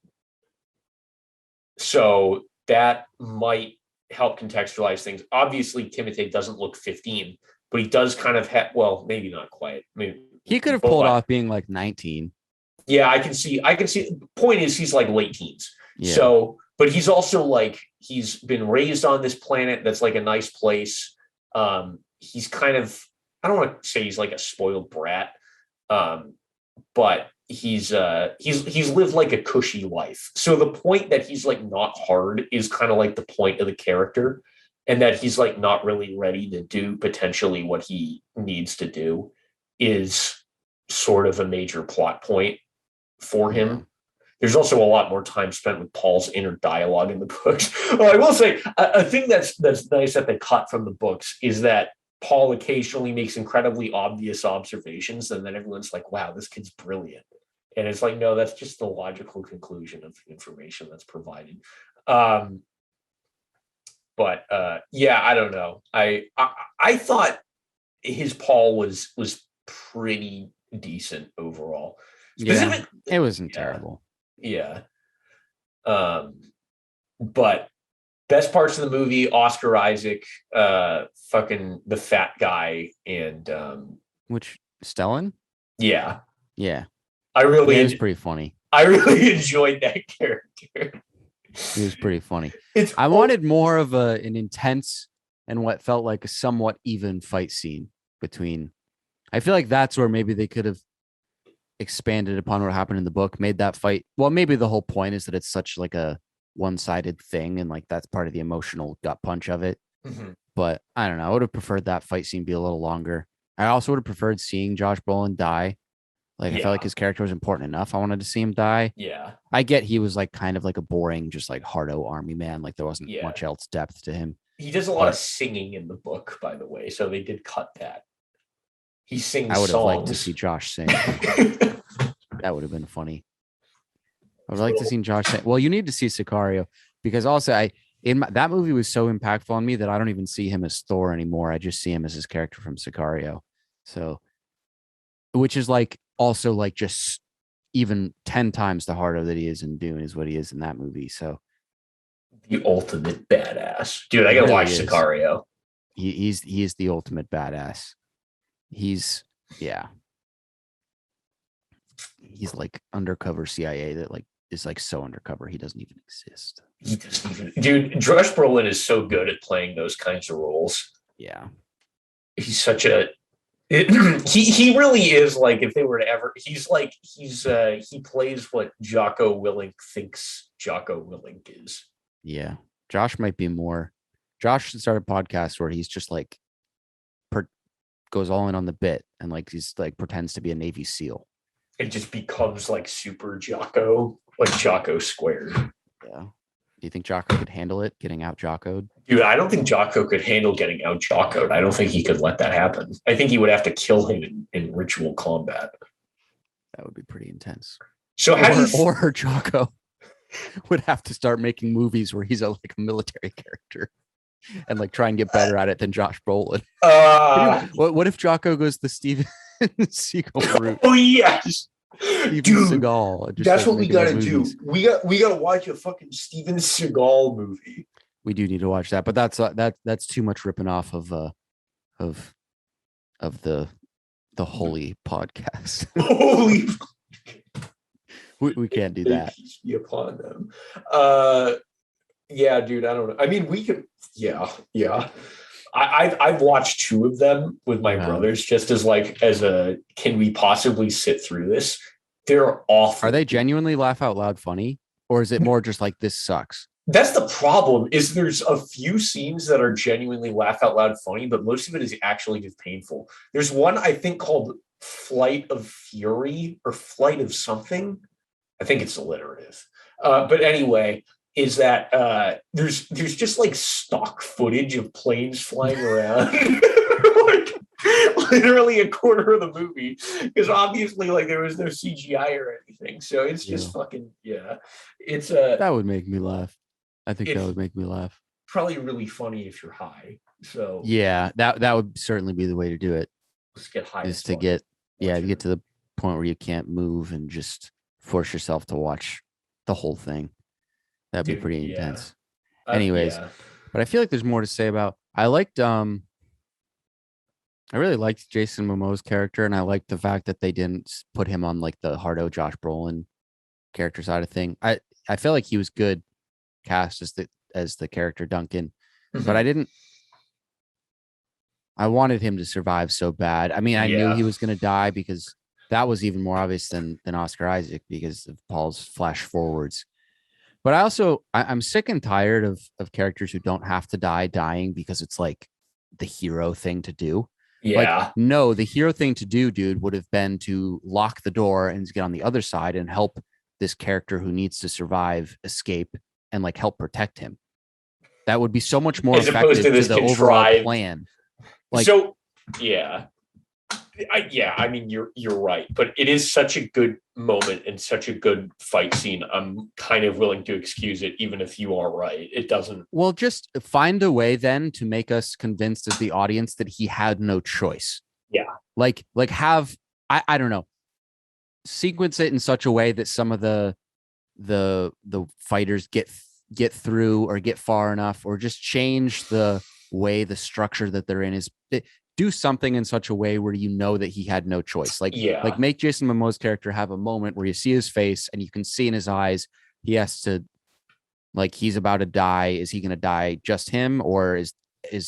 So that might help contextualize things. Obviously, Timothée doesn't look 15, but he does kind of have, well, maybe not quite. Maybe he could have pulled off being like 19. Yeah, I can see. Point is, he's like late teens. Yeah. So, but he's also like, he's been raised on this planet that's like a nice place. He's kind of, I don't want to say he's like a spoiled brat, but he's lived like a cushy life. So the point that he's like not hard is kind of like the point of the character, and that he's like not really ready to do potentially what he needs to do is sort of a major plot point for him. Yeah. There's also a lot more time spent with Paul's inner dialogue in the books. Well, I will say a thing that's nice that they cut from the books is that Paul occasionally makes incredibly obvious observations, and then everyone's like, wow, this kid's brilliant. And it's like, no, that's just the logical conclusion of the information that's provided. But yeah, I don't know. I thought his Paul was pretty decent overall. Yeah, it wasn't terrible. Yeah. But best parts of the movie, Oscar Isaac, fucking the fat guy, and which Stellan? Yeah. It was pretty funny. I really enjoyed that character. He was pretty funny. I wanted more of an intense and what felt like a somewhat even fight scene between. I feel like that's where maybe they could have expanded upon what happened in the book, made that fight. Well, maybe the whole point is that it's such like a one-sided thing, and like that's part of the emotional gut punch of it. Mm-hmm. But I don't know. I would have preferred that fight scene be a little longer. I also would have preferred seeing Josh Brolin die Like I felt like Yeah. his character was important enough. I wanted to see him die. Yeah. I get he was like kind of like a boring, just like hardo army man. Like there wasn't Yeah. much else depth to him. He does a lot of But singing in the book, by the way. So they did cut that. He sings I would have liked to see songs. Josh sing. That would have been funny. I would like to see Josh sing. Well, you need to see Sicario because also that movie was so impactful on me that I don't even see him as Thor anymore. I just see him as his character from Sicario. So, which is like also like just even 10 times the harder that he is in Dune is what he is in that movie. So The ultimate badass. Dude, I he gotta really watch is. Sicario. He's the ultimate badass. He's yeah. He's like undercover CIA that like is like so undercover he doesn't even exist. He doesn't even, dude, Josh Brolin is so good at playing those kinds of roles. Yeah. He's such a he really is like if they were to ever he plays what Jocko Willink thinks Jocko Willink is. Yeah. Josh might be more. Josh should start a podcast where he's just like goes all in on the bit and like he's like pretends to be a Navy SEAL. It just becomes like super Jocko, like Jocko squared. Yeah. Do you think Jocko could handle it, getting out Jockoed? Dude, I don't think Jocko could handle getting out Jockoed. I don't think he could let that happen. I think he would have to kill him in ritual combat. That would be pretty intense. So how do you or Jocko would have to start making movies where he's like a military character and like try and get better at it than Josh Brolin. What if Jocko goes the Steven Seagal route? Oh yes, Steven dude, Seagal. that's what we gotta do. We gotta watch a fucking Steven Seagal movie. We do need to watch that, but that's too much ripping off of the holy podcast. Holy, we can't do that. Peace be upon them. Yeah, dude, I don't know. I mean, we could. Yeah. I've watched 2 of them with my brothers, just as a can we possibly sit through this? They're awful. Are they genuinely laugh out loud funny, or is it more just like this sucks? That's the problem. Is there's a few scenes that are genuinely laugh out loud funny, but most of it is actually just painful. There's one I think called Flight of Fury or Flight of something. I think it's alliterative. But anyway, is that there's just like stock footage of planes flying around. Like literally a quarter of the movie, because obviously like there was no CGI or anything. So it's just fucking it's that would make me laugh. I think that would make me laugh. Probably really funny if you're high. So yeah, that would certainly be the way to do it. Let's get high. Is to get to get to the point where you can't move and just force yourself to watch the whole thing. That'd be pretty intense. Anyways, but I feel like there's more to say about. I really liked Jason Momoa's character, and I liked the fact that they didn't put him on like the hardo Josh Brolin character side of thing. I feel like he was good cast as the character Duncan, but I wanted him to survive so bad. I mean, I knew he was going to die because that was even more obvious than Oscar Isaac because of Paul's flash forwards. But I'm sick and tired of characters who don't have to dying because it's like the hero thing to do. Yeah. Like, no, the hero thing to do, dude, would have been to lock the door and get on the other side and help this character who needs to survive escape and like help protect him. That would be so much more effective to the overall plan. Like, so, yeah. I mean, you're right, but it is such a good moment and such a good fight scene. I'm kind of willing to excuse it, even if you are right. It doesn't. Well, just find a way then to make us convinced as the audience that he had no choice. Yeah, like have I don't know, sequence it in such a way that some of the fighters get through or get far enough, or just change the way the structure that they're in is. Do something in such a way where you know that he had no choice. Like make Jason Momoa's character have a moment where you see his face and you can see in his eyes he has to, like, he's about to die. Is he going to die just him, or is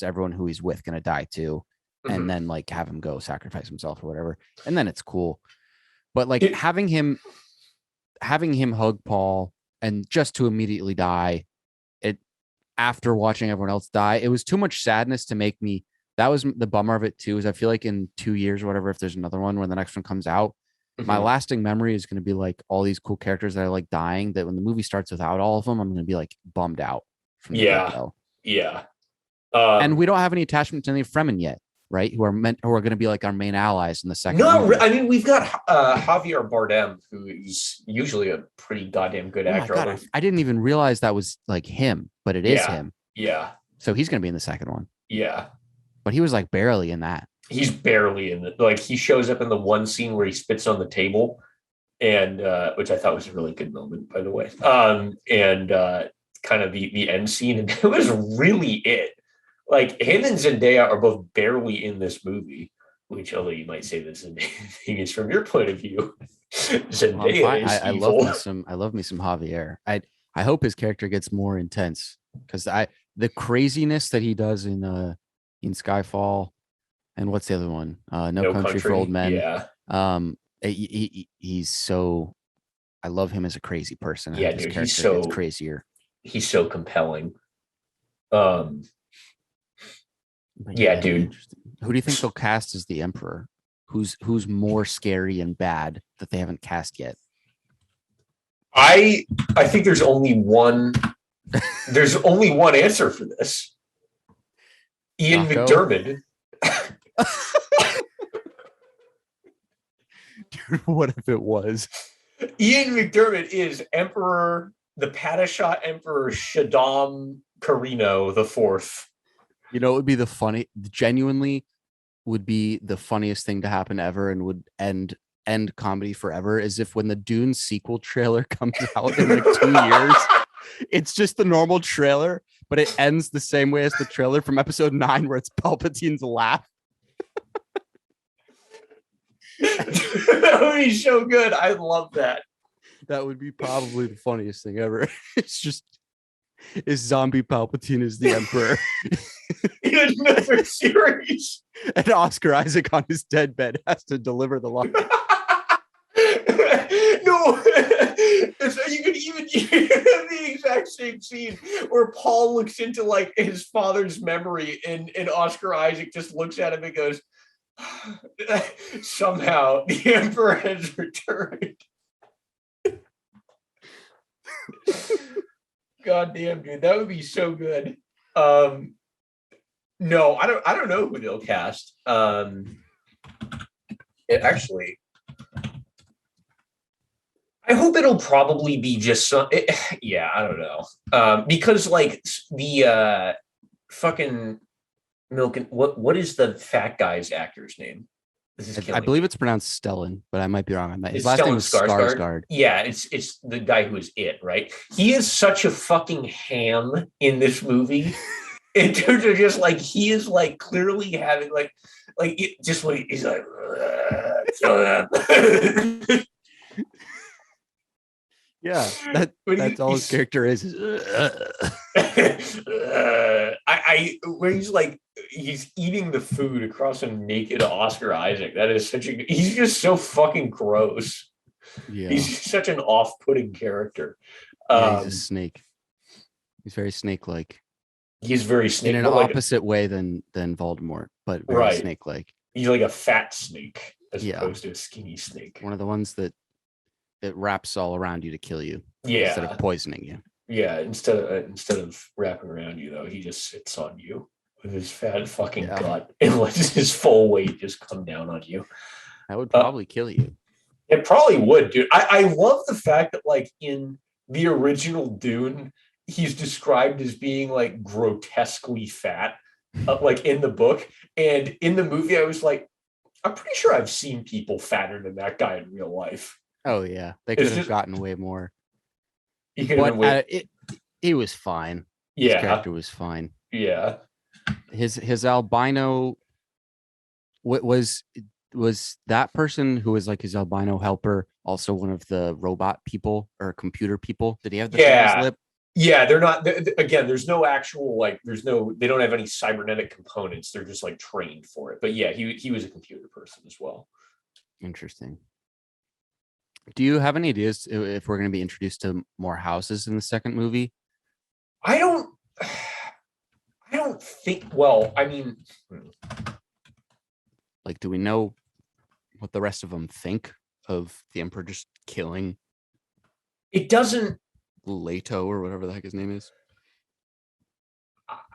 everyone who he's with going to die too? And then like have him go sacrifice himself or whatever, and then it's cool. But like having him hug Paul and just to immediately die, it after watching everyone else die, it was too much sadness to make me. That was the bummer of it too, is I feel like in 2 years or whatever, if there's another one when the next one comes out, my Mhm. lasting memory is going to be like all these cool characters that I like dying. That when the movie starts without all of them, I'm going to be like bummed out from the get Yeah, go. yeah. And Um, we don't have any attachment to any Fremen yet, right? Who are going to be like our main allies in the second no, movie. I mean we've got Javier Bardem, who is usually a pretty goddamn good Oh my actor. god, Although, I didn't even realize that was like him, but it is yeah, him. yeah, So he's going to be in the second one. yeah. But he was like barely in that. He's barely in it. Like he shows up in the one scene where he spits on the table, and which I thought was a really good moment, by the way. And kind of the end scene, and it was really it. Like him and Zendaya are both barely in this movie, which although you might say this thing is from your point of view, Well, I'm Zendaya fine. is I love evil. me some. I love me some Javier. I hope his character gets more intense because the craziness that he does in Skyfall and what's the other one? No No Country for Old country. Men. Yeah. He's so. I love him as a crazy person. I Yeah, hope his dude. character gets crazier. He's so compelling. Um, But yeah, yeah, that'll be dude. interesting. Who do you think they'll cast as the Emperor? Who's more scary and bad that they haven't cast yet? I think there's only one answer for this. Ian Rocco? McDermott. Dude, what if it was? Ian McDermott is Emperor, the Padishah Emperor Shaddam Carino the Fourth. You know, it would be genuinely would be the funniest thing to happen ever and would end comedy forever is if when the Dune sequel trailer comes out in like 2 years, it's just the normal trailer, but it ends the same way as the trailer from episode 9 where it's Palpatine's laugh. That would be so good. I love that. That would be probably the funniest thing ever. It's just is zombie Palpatine is the Emperor. In another series. And Oscar Isaac on his deathbed has to deliver the line. No, so you could even have the exact same scene where Paul looks into like his father's memory, and Oscar Isaac just looks at him and goes, "Somehow the Emperor has returned." God damn, dude, that would be so good. No, I don't know who they'll cast. Actually, I hope it'll probably be just some. Yeah, I don't know. Because like the fucking milk and what is the fat guy's actor's name? This is I killing believe me. it's pronounced Stellan, but I might be wrong on that. His It's last name Stellan is Skarsgård. Skarsgård. Yeah, it's the guy who is it, right? He is such a fucking ham in this movie. In terms of just like he is like clearly having like it, just when he's like Yeah, that's all his character is. I where he's like he's eating the food across a naked Oscar Isaac. That is such a he's just so fucking gross. Yeah, He's such an off-putting character. yeah, he's a snake. He's very snake-like. He's very snake in an opposite way than Voldemort, but very right. snake-like. He's like a fat snake as Yeah. opposed to a skinny snake. One of the ones that it wraps all around you to kill you, Yeah, instead of poisoning you. Yeah, instead of wrapping around you though, he just sits on you with his fat fucking gut and lets his full weight just come down on you. That would probably kill you. It probably would, dude. I love the fact that like in the original Dune, he's described as being like grotesquely fat, like in the book. And in the movie, I was like, I'm pretty sure I've seen people fatter than that guy in real life. Oh yeah, they could have gotten way more. But he was fine. Yeah, his character was fine. Yeah, his albino. What was that person who was like his albino helper also one of the robot people or computer people? Did he have the thing on his lip? Yeah, they're not. Again, there's no actual like. They don't have any cybernetic components. They're just like trained for it. But yeah, he was a computer person as well. Interesting. Do you have any ideas if we're going to be introduced to more houses in the second movie? I don't think. Well, I mean, like, do we know what the rest of them think? of the Emperor just killing It doesn't. Leto or whatever the heck his name is.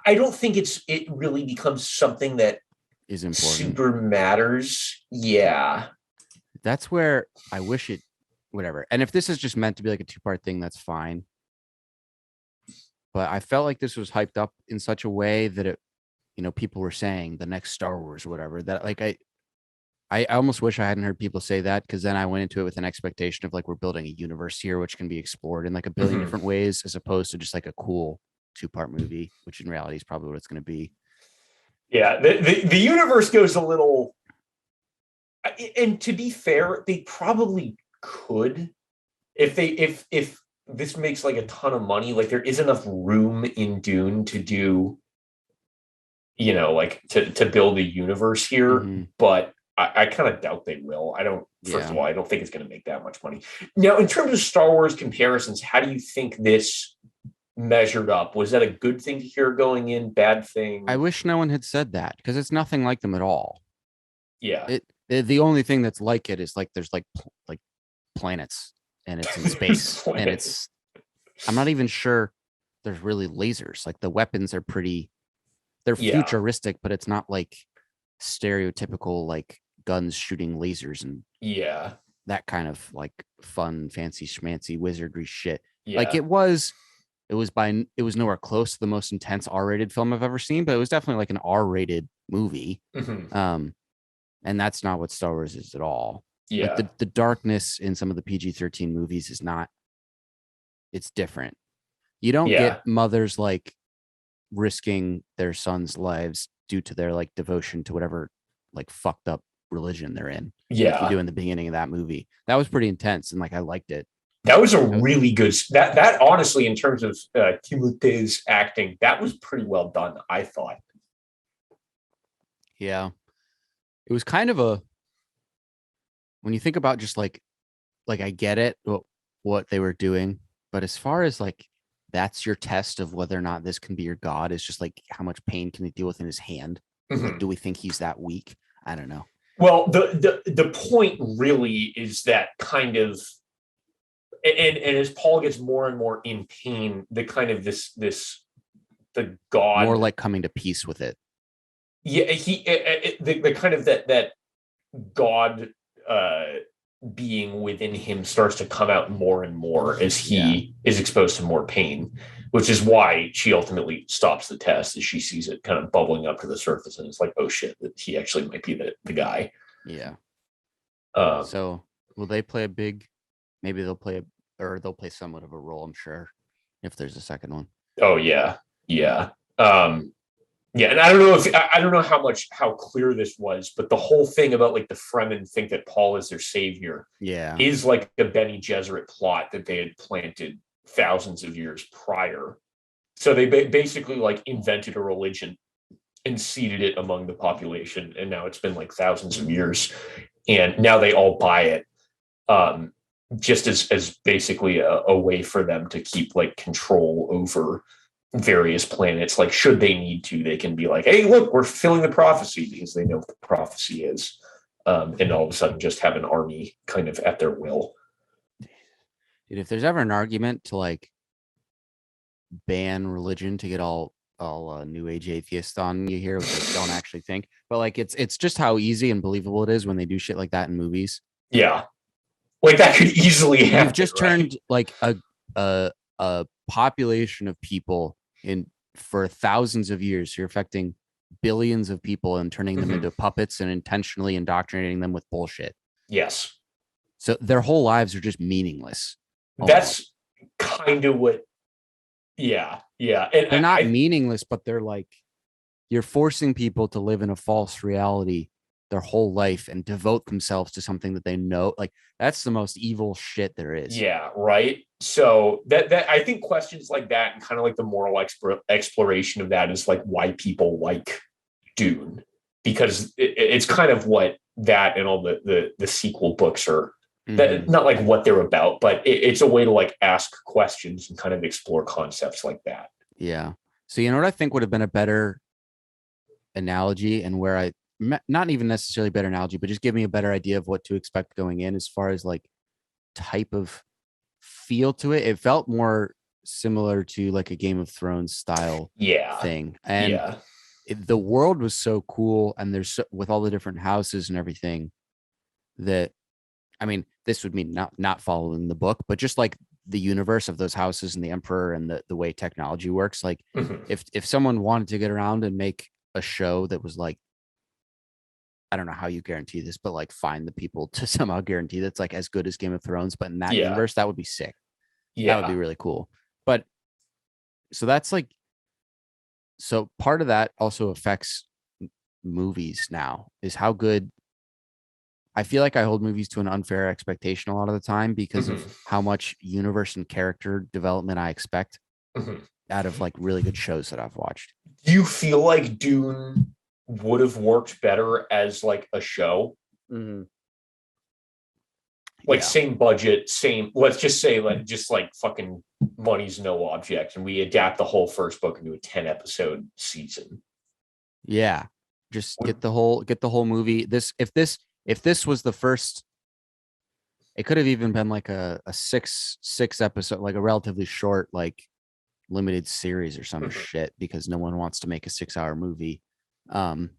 I don't think it really becomes something that Is important. super matters. Yeah. That's where I wish it, whatever. And if this is just meant to be like a 2-part thing, that's fine. But I felt like this was hyped up in such a way that it, people were saying the next Star Wars or whatever, that like I almost wish I hadn't heard people say that, because then I went into it with an expectation of like, we're building a universe here which can be explored in like a billion different ways, as opposed to just like a cool 2-part movie, which in reality is probably what it's going to be. Yeah, the universe goes a little, and to be fair, they probably could, if this makes like a ton of money. Like, there is enough room in Dune to do, like to build a universe here, but I kind of doubt they will. I don't. First of all, I don't think it's going to make that much money. Now, in terms of Star Wars comparisons, how do you think this measured up? Was that a good thing to hear going in? Bad thing? I wish no one had said that, because it's nothing like them at all. Yeah. The only thing that's like it is like there's like planets, and it's in space, and it's. I'm not even sure there's really lasers. Like, the weapons are pretty. They're futuristic, but it's not like stereotypical like guns shooting lasers and that kind of like fun, fancy schmancy wizardry shit. Like, it was nowhere close to the most intense R-rated film I've ever seen, but it was definitely like an R-rated movie. And that's not what Star Wars is at all. Like, the darkness in some of the PG-13 movies is not. It's different. You don't get mothers like risking their sons' lives due to their like devotion to whatever like fucked up religion they're in. Like you do in the beginning of that movie. That was pretty intense, and like I liked it. That was a really good. That honestly, in terms of Timothee's acting, that was pretty well done, I thought. Yeah, it was kind of a. When you think about just like I get it what they were doing, but as far as like that's your test of whether or not this can be your god, is just like how much pain can he deal with in his hand? Like, do we think he's that weak? I don't know. Well, the point really is that kind of, and as Paul gets more and more in pain, the kind of the god, more like coming to peace with it. Yeah, the kind of that god being within him starts to come out more and more as he is exposed to more pain, which is why she ultimately stops the test, as she sees it kind of bubbling up to the surface, and it's like, oh shit, that he actually might be the guy. So will they play a big? Maybe they'll play they'll play somewhat of a role, I'm sure, if there's a second one. Oh yeah. And I don't know how clear this was, but the whole thing about like the Fremen think that Paul is their savior, is like a Bene Gesserit plot that they had planted thousands of years prior. So they basically like invented a religion and seeded it among the population, and now it's been like thousands of years, and now they all buy it, just as basically a way for them to keep like control over various planets. Like, should they need to, they can be like, hey, look, we're fulfilling the prophecy, because they know what the prophecy is, and all of a sudden just have an army kind of at their will. Dude, if there's ever an argument to like ban religion to get all new age atheists on you here, which I don't actually think, but like it's just how easy and believable it is when they do shit like that in movies. Like, that could easily happen. You've just turned like a population of people for thousands of years. You're affecting billions of people and turning them into puppets and intentionally indoctrinating them with bullshit. Yes. So their whole lives are just meaningless. That's kind of what. Yeah. And they're not meaningless, but they're like, you're forcing people to live in a false reality their whole life and devote themselves to something that they know. Like, that's the most evil shit there is. Yeah, right. So that I think questions like that, and kind of like the moral exploration of that, is like why people like Dune, because it's kind of what that and all the sequel books are. That, not like what they're about, but it's a way to like ask questions and kind of explore concepts like that. Yeah. So you know what I think would have been a better analogy, and where not even necessarily better analogy, but just give me a better idea of what to expect going in as far as like type of feel to it. It felt more similar to like a Game of Thrones style Yeah. thing. And Yeah. the world was so cool. And with all the different houses and everything that, I mean, this would mean not following the book, but just like the universe of those houses and the emperor and the way technology works. Like Mhm. if someone wanted to get around and make a show that was like, I don't know how you guarantee this, but like find the people to somehow guarantee that's like as good as Game of Thrones, but in that Yeah. universe, that would be sick. That would be Yeah. really cool. But so that's like, so part of that also affects movies now is how good. I feel like I hold movies to an unfair expectation a lot of the time because of Mhm. how much universe and character development I expect Mhm. out of like really good shows that I've watched. Do you feel like Dune would have worked better as like a show? Mm-hmm. Like Yeah. same budget, same, let's just say like just like fucking money's no object, and we adapt the whole first book into a 10 episode season. Yeah. Just Would get the whole movie. If this was the first, it could have even been like a six episode, like a relatively short, like limited series or some Mhm. shit because no one wants to make a 6 hour movie. Um,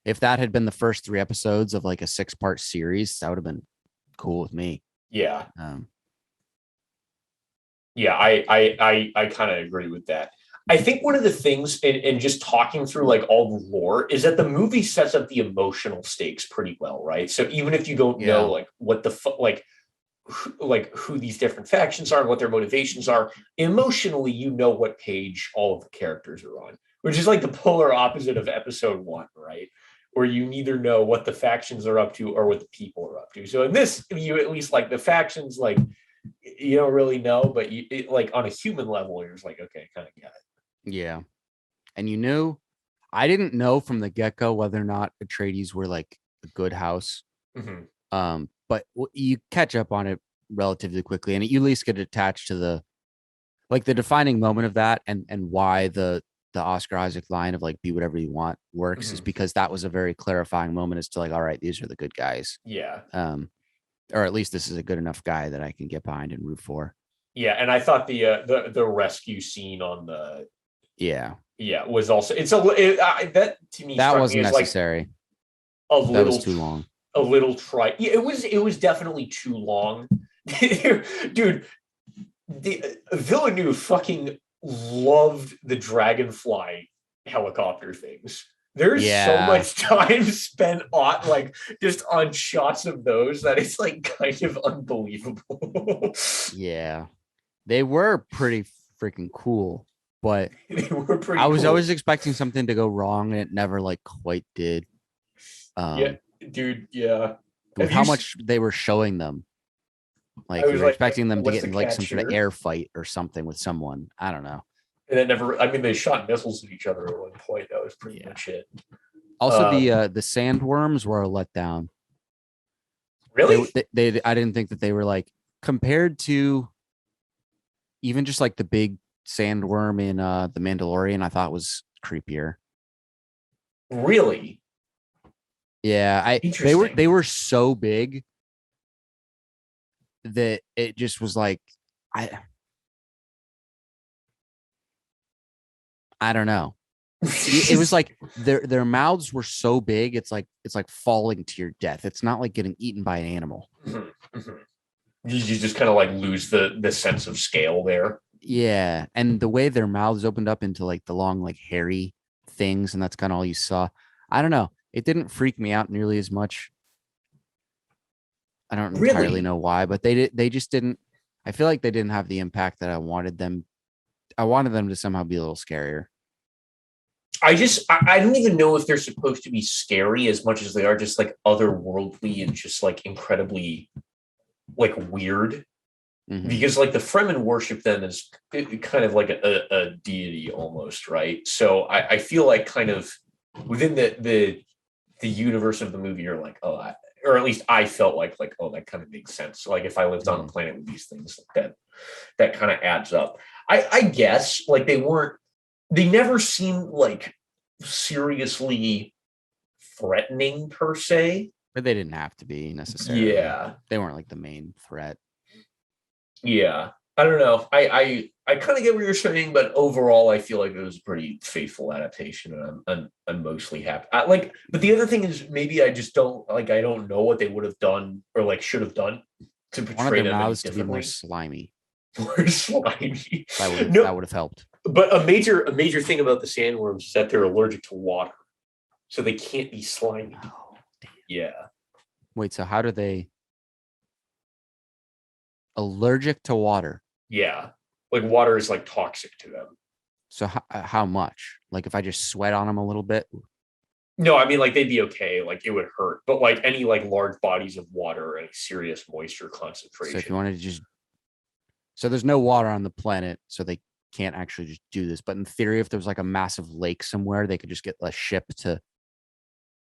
if that had been the first 3 episodes of like a 6 part series, that would have been cool with me. Yeah. Um, Yeah, I kind of agree with that. I think one of the things in just talking through like all the lore is that the movie sets up the emotional stakes pretty well, right? So even if you don't know yeah. like what the like who these different factions are and what their motivations are, emotionally you know what page all of the characters are on, which is like the polar opposite of episode 1, right? Where you neither know what the factions are up to or what the people are up to. So in this, you at least like the factions, like you don't really know, but like on a human level, you're just like, okay, kind of get Yeah. And you knew, I didn't know from the get go whether or not Atreides were like a good house. it. Mm-hmm. But you catch up on it relatively quickly, and you at least get attached to the like the defining moment of that, and why the Oscar Isaac line of like be whatever you want works is Mm-hmm. because that was a very clarifying moment as to like, all right, these are the good guys. Yeah, Or at least this is a good enough guy that I can get behind and root for. yeah, and I thought the rescue scene on the Yeah, was also that to me that struck me wasn't as like necessary. a That was little too long. a little try. Yeah, it was definitely too long, dude. The Villeneuve fucking loved the Dragonfly helicopter things. There's so Yeah, much time spent on like just on shots of those that it's like kind of unbelievable. yeah, they were pretty freaking cool, but They were I pretty was cool. always expecting something to go wrong, and it never like quite did. Yeah, Um, dude. Yeah. with Have how you? much they were showing them, I like you was were like, expecting them to what's get the in like some catch sort of here? air fight or something with someone. I don't know. And it never. I mean, they shot missiles at each other at one point. That was pretty Yeah. much it. Also, Um, the sandworms were a letdown. really? I didn't think that they were like compared to even just like the big sandworm in the Mandalorian. I thought was creepier. Really Yeah, I interesting. they were so big that it just was like I I don't know. It was like their mouths were so big. It's like falling to your death. It's not like getting eaten by an animal. Mhm, mhm. You just kind of like lose the sense of scale there. Yeah, and the way their mouths opened up into like the long like hairy things, and that's kind of all you saw. I don't know. It didn't freak me out nearly as much. I don't entirely Really, know why, but they just didn't. I feel like they didn't have the impact that I wanted them. I wanted them to somehow be a little scarier. I don't even know if they're supposed to be scary as much as they are just like otherworldly and just like incredibly like weird. Hmm. Because like the Fremen worship them as kind of like a deity almost, right? So I feel like kind of within the universe of the movie, you're like, oh, or at least I felt like, oh, that kind of makes sense. So like if I lived on a Hmm. planet with these things, that kind of adds up. I guess like they never seemed like seriously threatening per se. But they didn't have to be necessarily. Yeah. They weren't like the main threat. Yeah. I don't know. I kind of get what you're saying, but overall, I feel like it was a pretty faithful adaptation, and I'm mostly happy. But the other thing is maybe I just don't like. I don't know what they would have done or like should have done to Wanted portray their them mouths to be differently. more slimy. More slimy. That would have helped. But a major thing about the sandworms is that they're allergic to water, so they can't be slimy. Oh, damn. Yeah. Wait, so how do they allergic to water? Yeah. Like water is like toxic to them. So how much? Like if I just sweat on them a little bit? No, I mean like they'd be okay. Like it would hurt, but like any like large bodies of water or any serious moisture concentration. So if you wanted to just, so there's no water on the planet, so they can't actually just do this. But in theory, if there was like a massive lake somewhere, they could just get a ship to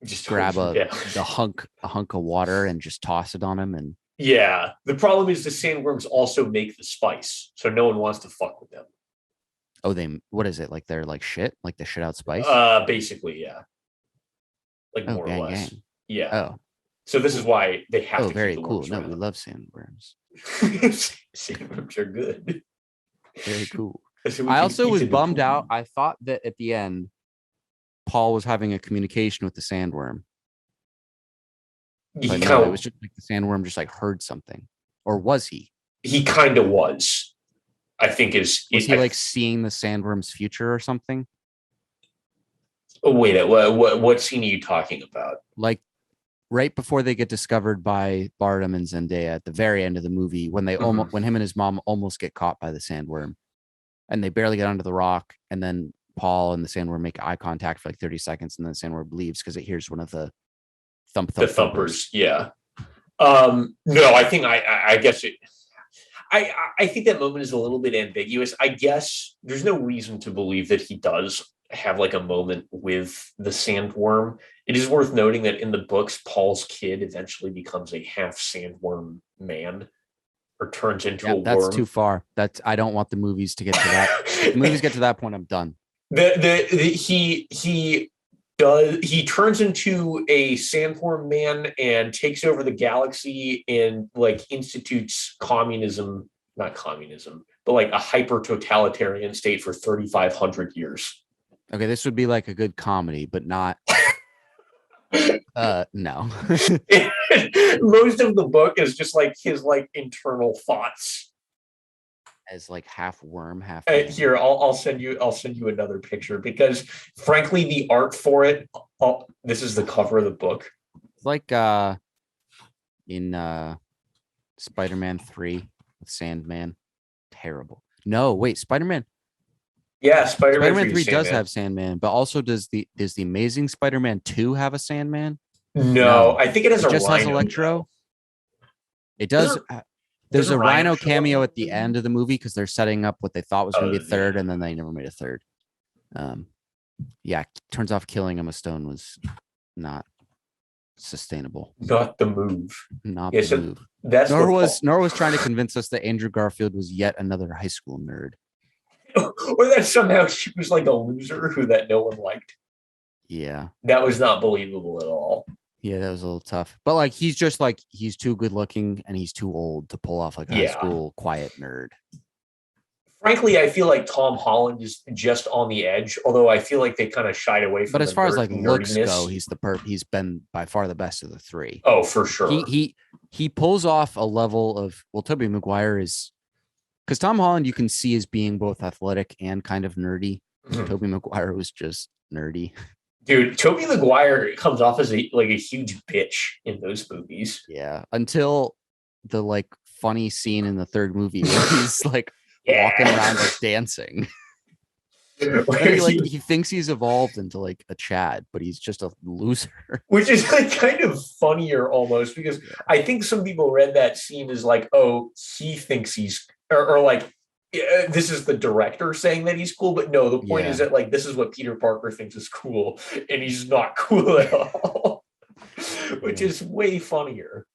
just grab a hunk of water and just toss it on them. And yeah, the problem is the sandworms also make the spice, so no one wants to fuck with them. oh, what is it? Like they're like shit, like the shit out spice. Basically, yeah, like more or less. Gang. Yeah. Oh, so this is why they have to. Oh, very keep the cool. worms No, around. we love sandworms. Sandworms are good. Very cool. So I also was bummed out. I thought that at the end, Paul was having a communication with the sandworm. But no, it was just like the sandworm just like heard something. Or was he? He kind of was. I think was he like seeing the sandworm's future or something? Oh wait, what scene are you talking about? Like right before they get discovered by Bardem and Zendaya at the very end of the movie, when they almost when him and his mom almost get caught by the sandworm, and they barely get onto the rock, and then Paul and the sandworm make eye contact for like 30 seconds, and then the sandworm leaves because it hears one of the thumpers. Yeah. No, I think I guess it. I think that moment is a little bit ambiguous. I guess there's no reason to believe that he does have like a moment with the sandworm. It is worth noting that in the books, Paul's kid eventually becomes a half sandworm man or turns into a worm. That's too far. I don't want the movies to get to that. If the movies get to that point, I'm done. He turns into a sandworm man and takes over the galaxy and like institutes not communism, but like a hyper totalitarian state for 3,500 years. Okay, this would be like a good comedy, but not. No. Most of the book is just like his like internal thoughts. As like half worm, half here. I'll send you another picture because frankly, the art for it. This is the cover of the book. It's like in Spider-Man 3 with Sandman. Terrible. No, wait, Spider-Man. Yeah, Spider-Man 3 does have Sandman, but also does the Amazing Spider-Man 2 have a Sandman? No, I think it just has Electro. It does. There's a Rhino cameo at the end of the movie because they're setting up what they thought was going to be a third, and then they never made a third. Turns off killing Emma Stone was not sustainable. Not the move. Not the move. Nor was trying to convince us that Andrew Garfield was yet another high school nerd. Or that somehow she was like a loser that no one liked. Yeah. That was not believable at all. Yeah, that was a little tough. But like he's too good looking and he's too old to pull off like a high school quiet nerd. Frankly, I feel like Tom Holland is just on the edge, although I feel like they kind of shied away from But as far as like looks go, he's been by far the best of the three. Oh, for sure. He pulls off a level of Tobey Maguire is because Tom Holland you can see as being both athletic and kind of nerdy. Tobey Maguire was just nerdy. Dude, Tobey Maguire comes off as a huge bitch in those movies. Yeah, until the like funny scene in the third movie where he's like walking around like dancing. He thinks he's evolved into like a Chad, but he's just a loser. Which is like kind of funnier almost because I think some people read that scene as like, oh, he thinks he's or like this is the director saying that he's cool, but no, the point is that like this is what Peter Parker thinks is cool, and he's not cool at all, which is way funnier.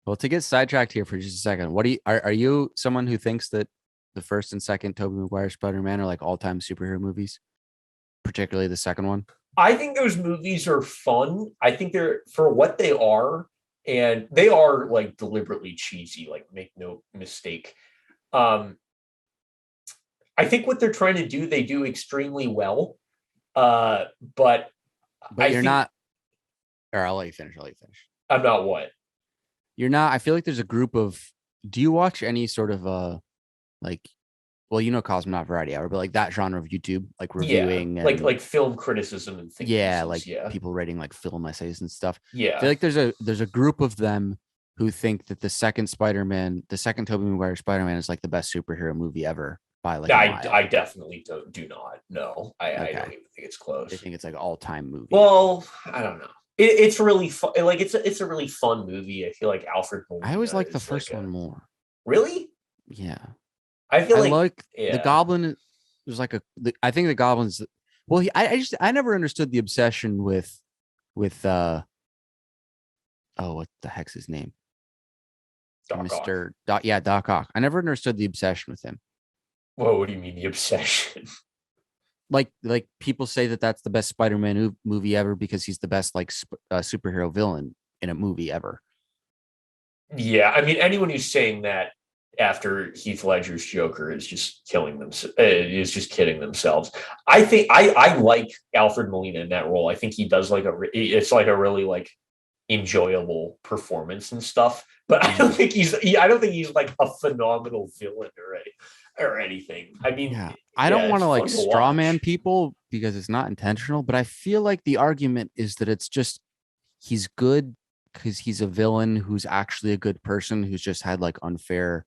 Well, to get sidetracked here for just a second, are you someone who thinks that the first and second Tobey Maguire Spider-Man are like all-time superhero movies, particularly the second one? I think those movies are fun. I think they're for what they are, and they are like deliberately cheesy, like make no mistake. Um, I think what they're trying to do, they do extremely well. Uh, but But I you're think not, or I'll let you finish. I'll let you finish. I'm not what. You're not, I feel like there's a group of, do you watch any sort of like, well, you know, Cosmonaut Variety Hour, but like that genre of YouTube, like Yeah, reviewing and like film criticism and think yeah, pieces. like Yeah, people writing like film essays and stuff. I feel yeah. like there's a group of them who think that the second Spider-Man, the second Tobey Maguire Spider-Man is like the best superhero movie ever by like a I mile. definitely do not. No, I don't Okay. even think it's They close. think it's like all-time movie. Well, I don't know. It's really fun. Like it's a really fun movie. I feel like Alfred I always Molina like the is like first a one more. really. Yeah. I feel I like like the yeah. Goblin. There's like I think the Goblin's. Well, I never understood the obsession with oh, what the heck's his name? Doc Ock. Mr. Doc, yeah, Doc Ock. I never understood the obsession with him. Whoa, what do you mean the obsession? Like people say that that's the best Spider-Man movie ever because he's the best like superhero villain in a movie ever. Yeah, I mean anyone who's saying that after Heath Ledger's Joker is just killing them is just kidding themselves. I think I like Alfred Molina in that role. I think he does like it's like a really like enjoyable performance and stuff. But Mhm. I don't think he's like a phenomenal villain or anything. I mean, Yeah, I yeah, don't want it's to like fun to straw man watch. people because it's not intentional, but I feel like the argument is that it's just he's good because he's a villain who's actually a good person who's just had like unfair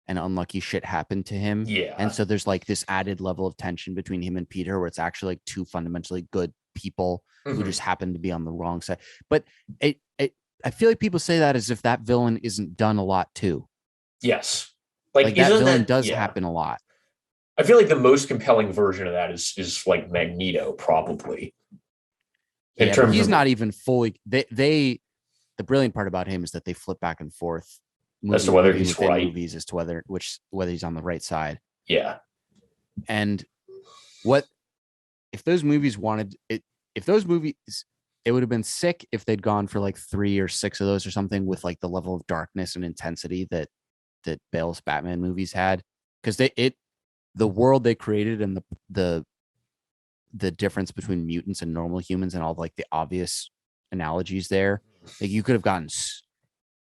and unlucky shit happen to him. And Yeah. so there's like this added level of tension between him and Peter where it's actually like two fundamentally good people who just Mhm. happen to be on the wrong side. But I feel like people say that as if that villain isn't done a lot too. Yes. Like Like that isn't villain that does yeah. happen a lot. I feel like the most compelling version of that is like Magneto, probably in Yeah, but terms he's of not even fully they the brilliant part about him is that they flip back and forth as movie to to whether movie he's within right. movies as to whether he's on the right side. Yeah. And what if those movies wanted it if those movies it would have been sick if they'd gone for like 3 or 6 of those or something with like the level of darkness and intensity that Bale's Batman movies had. Because the world they created and the difference between mutants and normal humans and all like the obvious analogies there. Like you could have gotten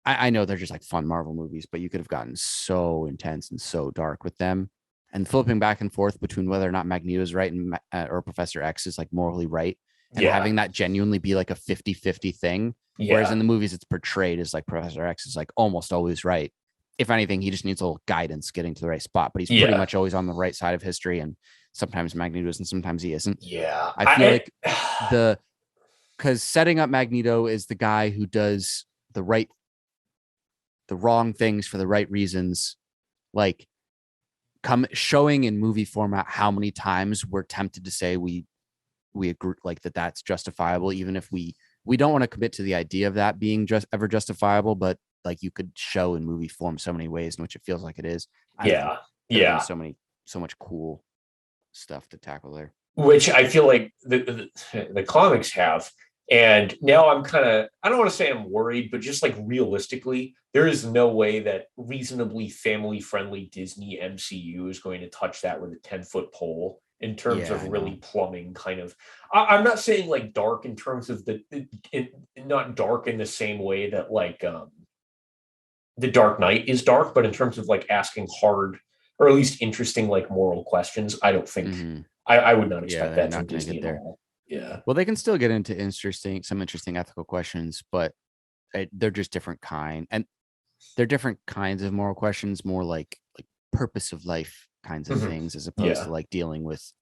I know they're just like fun Marvel movies, but you could have gotten so intense and so dark with them. And flipping back and forth between whether or not Magneto is right and or Professor X is like morally right, and Yeah. having that genuinely be like a 50-50 thing. Whereas in Yeah. the movies, it's portrayed as like Professor X is like almost always right. If anything, he just needs a little guidance getting to the right spot, but he's pretty Yeah. much always on the right side of history. And sometimes Magneto is and sometimes he isn't. Yeah. I feel like the because setting up Magneto is the guy who does the right the wrong things for the right reasons, like come showing in movie format how many times we're tempted to say we agree like that's justifiable, even if we don't want to commit to the idea of that being just ever justifiable, but like you could show in movie form so many ways in which it feels like it is. I don't know. yeah. Could have been Yeah. so much cool stuff to tackle there. Which I feel like the comics have. And now I'm kind of, I don't want to say I'm worried, but just like realistically, there is no way that reasonably family friendly Disney MCU is going to touch that with a 10-foot pole in terms Yeah, of I really know. plumbing kind of. I'm not saying like dark in terms of not dark in the same way that like the Dark Knight is dark, but in terms of like asking hard or at least interesting like moral questions, I don't think Mm-hmm. I would not Yeah, expect they're that from not going to Disney get at there. all. Yeah. Well, they can still get into some interesting ethical questions, but they're just different and they're different kinds of moral questions, more like purpose of life kinds of Mhm. things, as opposed to Yeah. like dealing with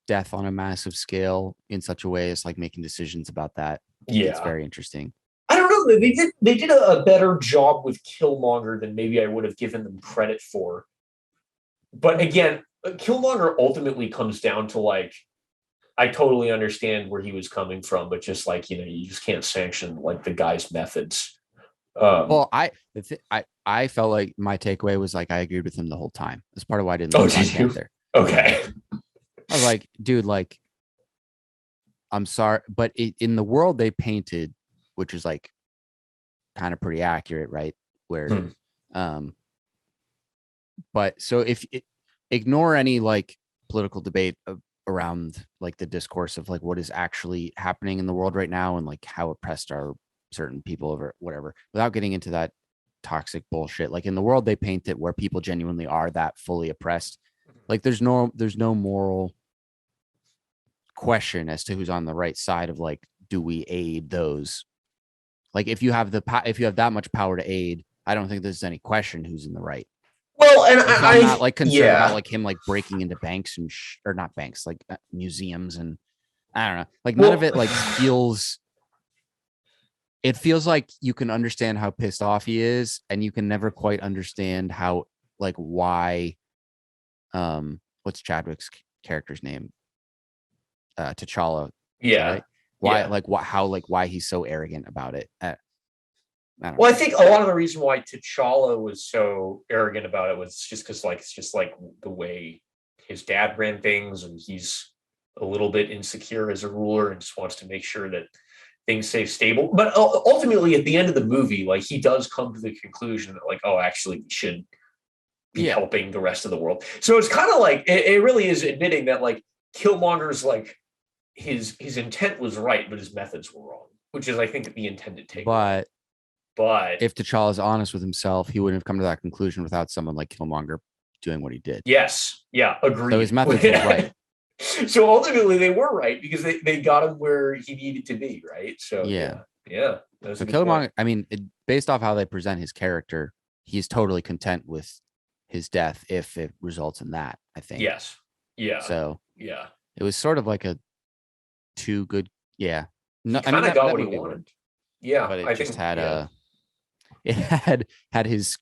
death on a massive scale in such a way as like making decisions about that. It's Yeah. very interesting. I don't know. They did a better job with Killmonger than maybe I would have given them credit for. But again, Killmonger ultimately comes down to like I totally understand where he was coming from, but just like you just can't sanction like the guy's methods. Um, Well, I felt like my takeaway was like I agreed with him the whole time. That's part of why I didn't oh, like Black did you? Panther. Yeah, Okay. I was like, dude, like I'm sorry, but in the world they painted, which is like kind of pretty accurate, right? Where, um, but so if ignore any like political debate around like the discourse of like what is actually happening in the world right now and like how oppressed are certain people over whatever, without getting into that toxic bullshit. Like in the world they paint it where people genuinely are that fully oppressed. Like there's no moral question as to who's on the right side of like, do we aid those? Like if you have if you have that much power to aid, I don't think there's any question who's in the right. Well, and so I'm not like concerned about yeah. like him like breaking into banks and or not banks, like museums, and I don't know, like none of it like feels. It feels like you can understand how pissed off he is, and you can never quite understand how like why. What's Chadwick's character's name? T'Challa. Yeah. Right? Why yeah. like what how like why he's so arrogant about it? I I think a lot of the reason why T'Challa was so arrogant about it was just because like it's just like the way his dad ran things, and he's a little bit insecure as a ruler and just wants to make sure that things stay stable. But ultimately, at the end of the movie, like he does come to the conclusion that like, oh, actually, we should be helping the rest of the world. So it's kind of like it really is admitting that like Killmonger's like his intent was right, but his methods were wrong, which is I think the intended takeaway. But if T'Challa is honest with himself, he wouldn't have come to that conclusion without someone like Killmonger doing what he did. Yes. Yeah. Agreed. So his methods were right. So ultimately they were right because they got him where he needed to be, right? So yeah. So Killmonger, I mean, based off how they present his character, he's totally content with his death if it results in that, I think. Yes. Yeah. So yeah. It was sort of like a too good. Yeah. No, I mean that got what he wanted. Yeah. But it I just think, had it had his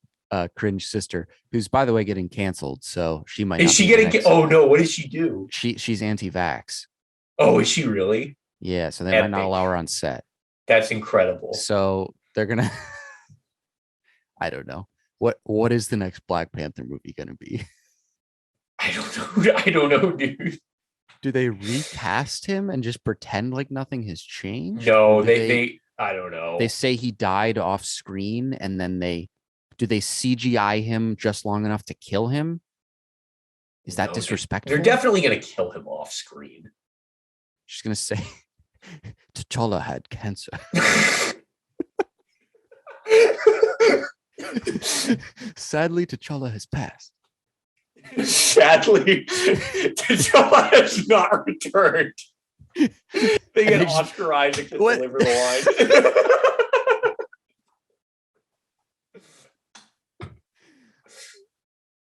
cringe sister, who's by the way getting canceled. So she might. Is she getting? Oh no! What did she do? She's anti-vax. Oh, is she really? Yeah. So they might not allow her on set. That's incredible. So they're gonna. I don't know what is the next Black Panther movie gonna be. I don't know, dude. Do they recast him and just pretend like nothing has changed? No, they I don't know. They say he died off screen, and then do they CGI him just long enough to kill him? Is that disrespectful? They're definitely going to kill him off screen. She's going to say T'Challa had cancer. Sadly, T'Challa has passed. Sadly, T'Challa has not returned. They get Oscar Isaac to deliver the line.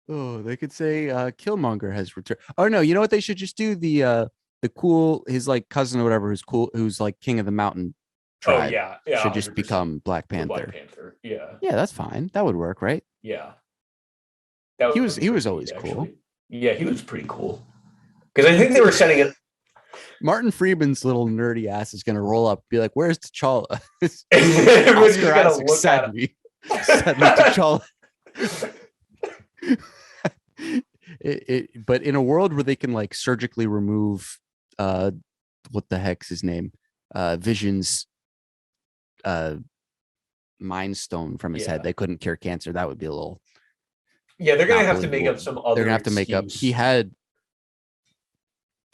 Oh, they could say Killmonger has returned. Oh no, you know what they should just do? The cool, his like cousin or whatever, who's cool, who's like king of the mountain tribe. Yeah, should just become Black Panther. Black Panther, yeah, that's fine. That would work, right? Yeah, he was always cool. Yeah, he was pretty cool. Because I think they were setting it. Martin Freeman's little nerdy ass is gonna roll up, be like, "Where's T'Challa?" Oscar Isaac sadly T'Challa. But in a world where they can like surgically remove what the heck's his name, Vision's Mind Stone from his head, they couldn't cure cancer. That would be a little. Yeah, they're gonna have to make up some other. They're gonna have to make up. He had.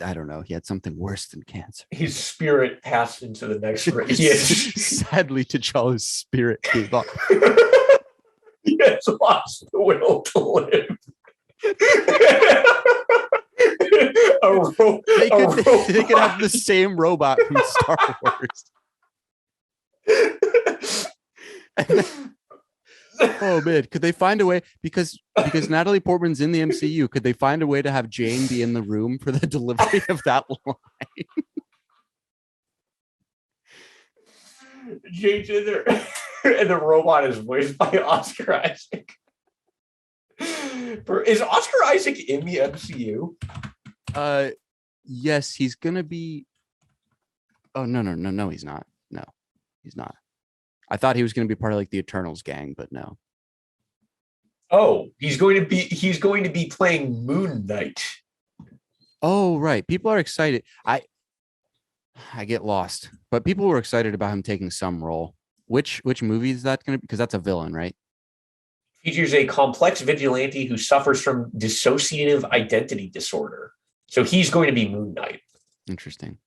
I don't know. He had something worse than cancer. His spirit passed into the next race. Sadly, T'Challa's spirit gave up. He has lost the will to live. They could have the same robot from Star Wars. Oh man, could they find a way, because Natalie Portman's in the MCU, could they find a way to have Jane be in the room for the delivery of that line? Jane's in there and the robot is voiced by Oscar Isaac. Is Oscar Isaac in the MCU? Yes, he's gonna be. Oh no, he's not. No, he's not. I thought he was going to be part of like the Eternals gang, but no. Oh, he's going to be playing Moon Knight. Oh, right. People are excited. I get lost. But people were excited about him taking some role. Which movie is that going to be? Because that's a villain, right? Features a complex vigilante who suffers from dissociative identity disorder. So he's going to be Moon Knight. Interesting.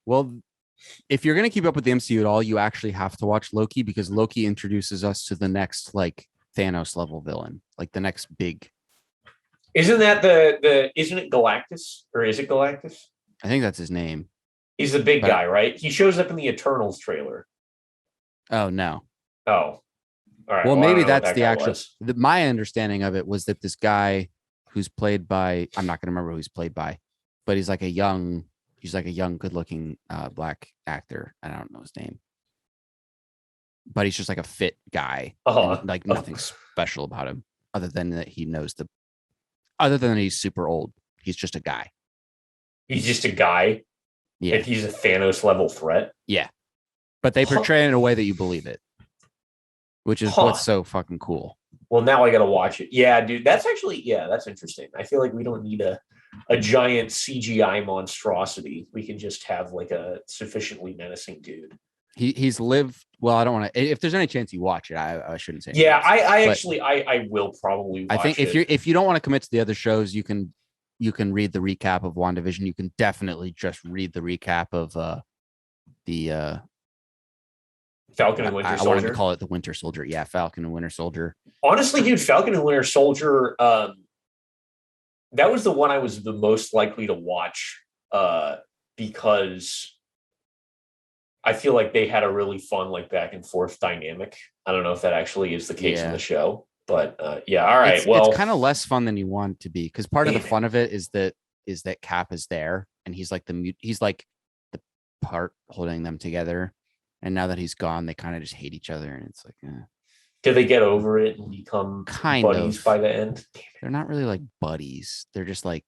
Well, if you're going to keep up with the MCU at all, you actually have to watch Loki, because Loki introduces us to the next like Thanos level villain, like the next big. Isn't that the isn't it Galactus, or is it Galactus? I think that's his name. He's the big guy, right? He shows up in the Eternals trailer. Oh no. Oh, all right. Well, maybe that's that the actual. was. My understanding of it was that this guy who's played by, I'm not going to remember who he's played by, but he's like a young, good-looking black actor. I don't know his name, but he's just like a fit guy, and like nothing special about him, other than that other than he's super old. He's just a guy. He's just a guy. Yeah, and he's a Thanos level threat. Yeah, but they portray it in a way that you believe it, which is what's so fucking cool. Well, now I got to watch it. Yeah, dude, that's interesting. I feel like we don't need a giant CGI monstrosity. We can just have like a sufficiently menacing dude. He's lived well. I don't want to. If there's any chance you watch it, I shouldn't say. Yeah, I will probably. Watch I think if you don't want to commit to the other shows, you can read the recap of WandaVision. You can definitely just read the recap of the Falcon and Winter Soldier. I wanted to call it the Winter Soldier. Yeah, Falcon and Winter Soldier. Honestly, dude, Falcon and Winter Soldier. That was the one I was the most likely to watch because I feel like they had a really fun like back and forth dynamic. I don't know if that actually is the case in the show, but yeah. All right. It's kind of less fun than you want it to be, because part of the fun of it is that Cap is there and he's like the part holding them together. And now that he's gone, they kind of just hate each other, and it's like, do they get over it and become buddies by the end? They're not really like buddies. They're just like,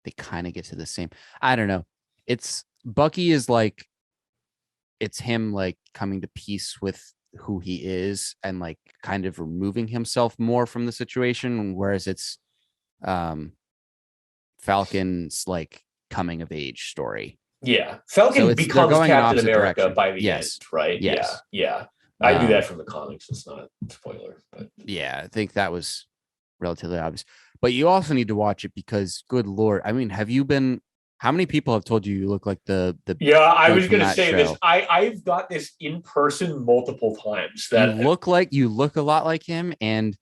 they kind of get to the same. I don't know. It's Bucky is like, it's him like coming to peace with who he is and like kind of removing himself more from the situation, whereas it's Falcon's like coming of age story. Yeah, Falcon becomes Captain America by the end, right? Yes. Yeah. I knew that from the comics. It's not a spoiler, but yeah, I think that was relatively obvious. But you also need to watch it because, good Lord, I mean, how many people have told you look like the? Yeah, I was going to say this. I've got this in person multiple times. That you look a lot like him, and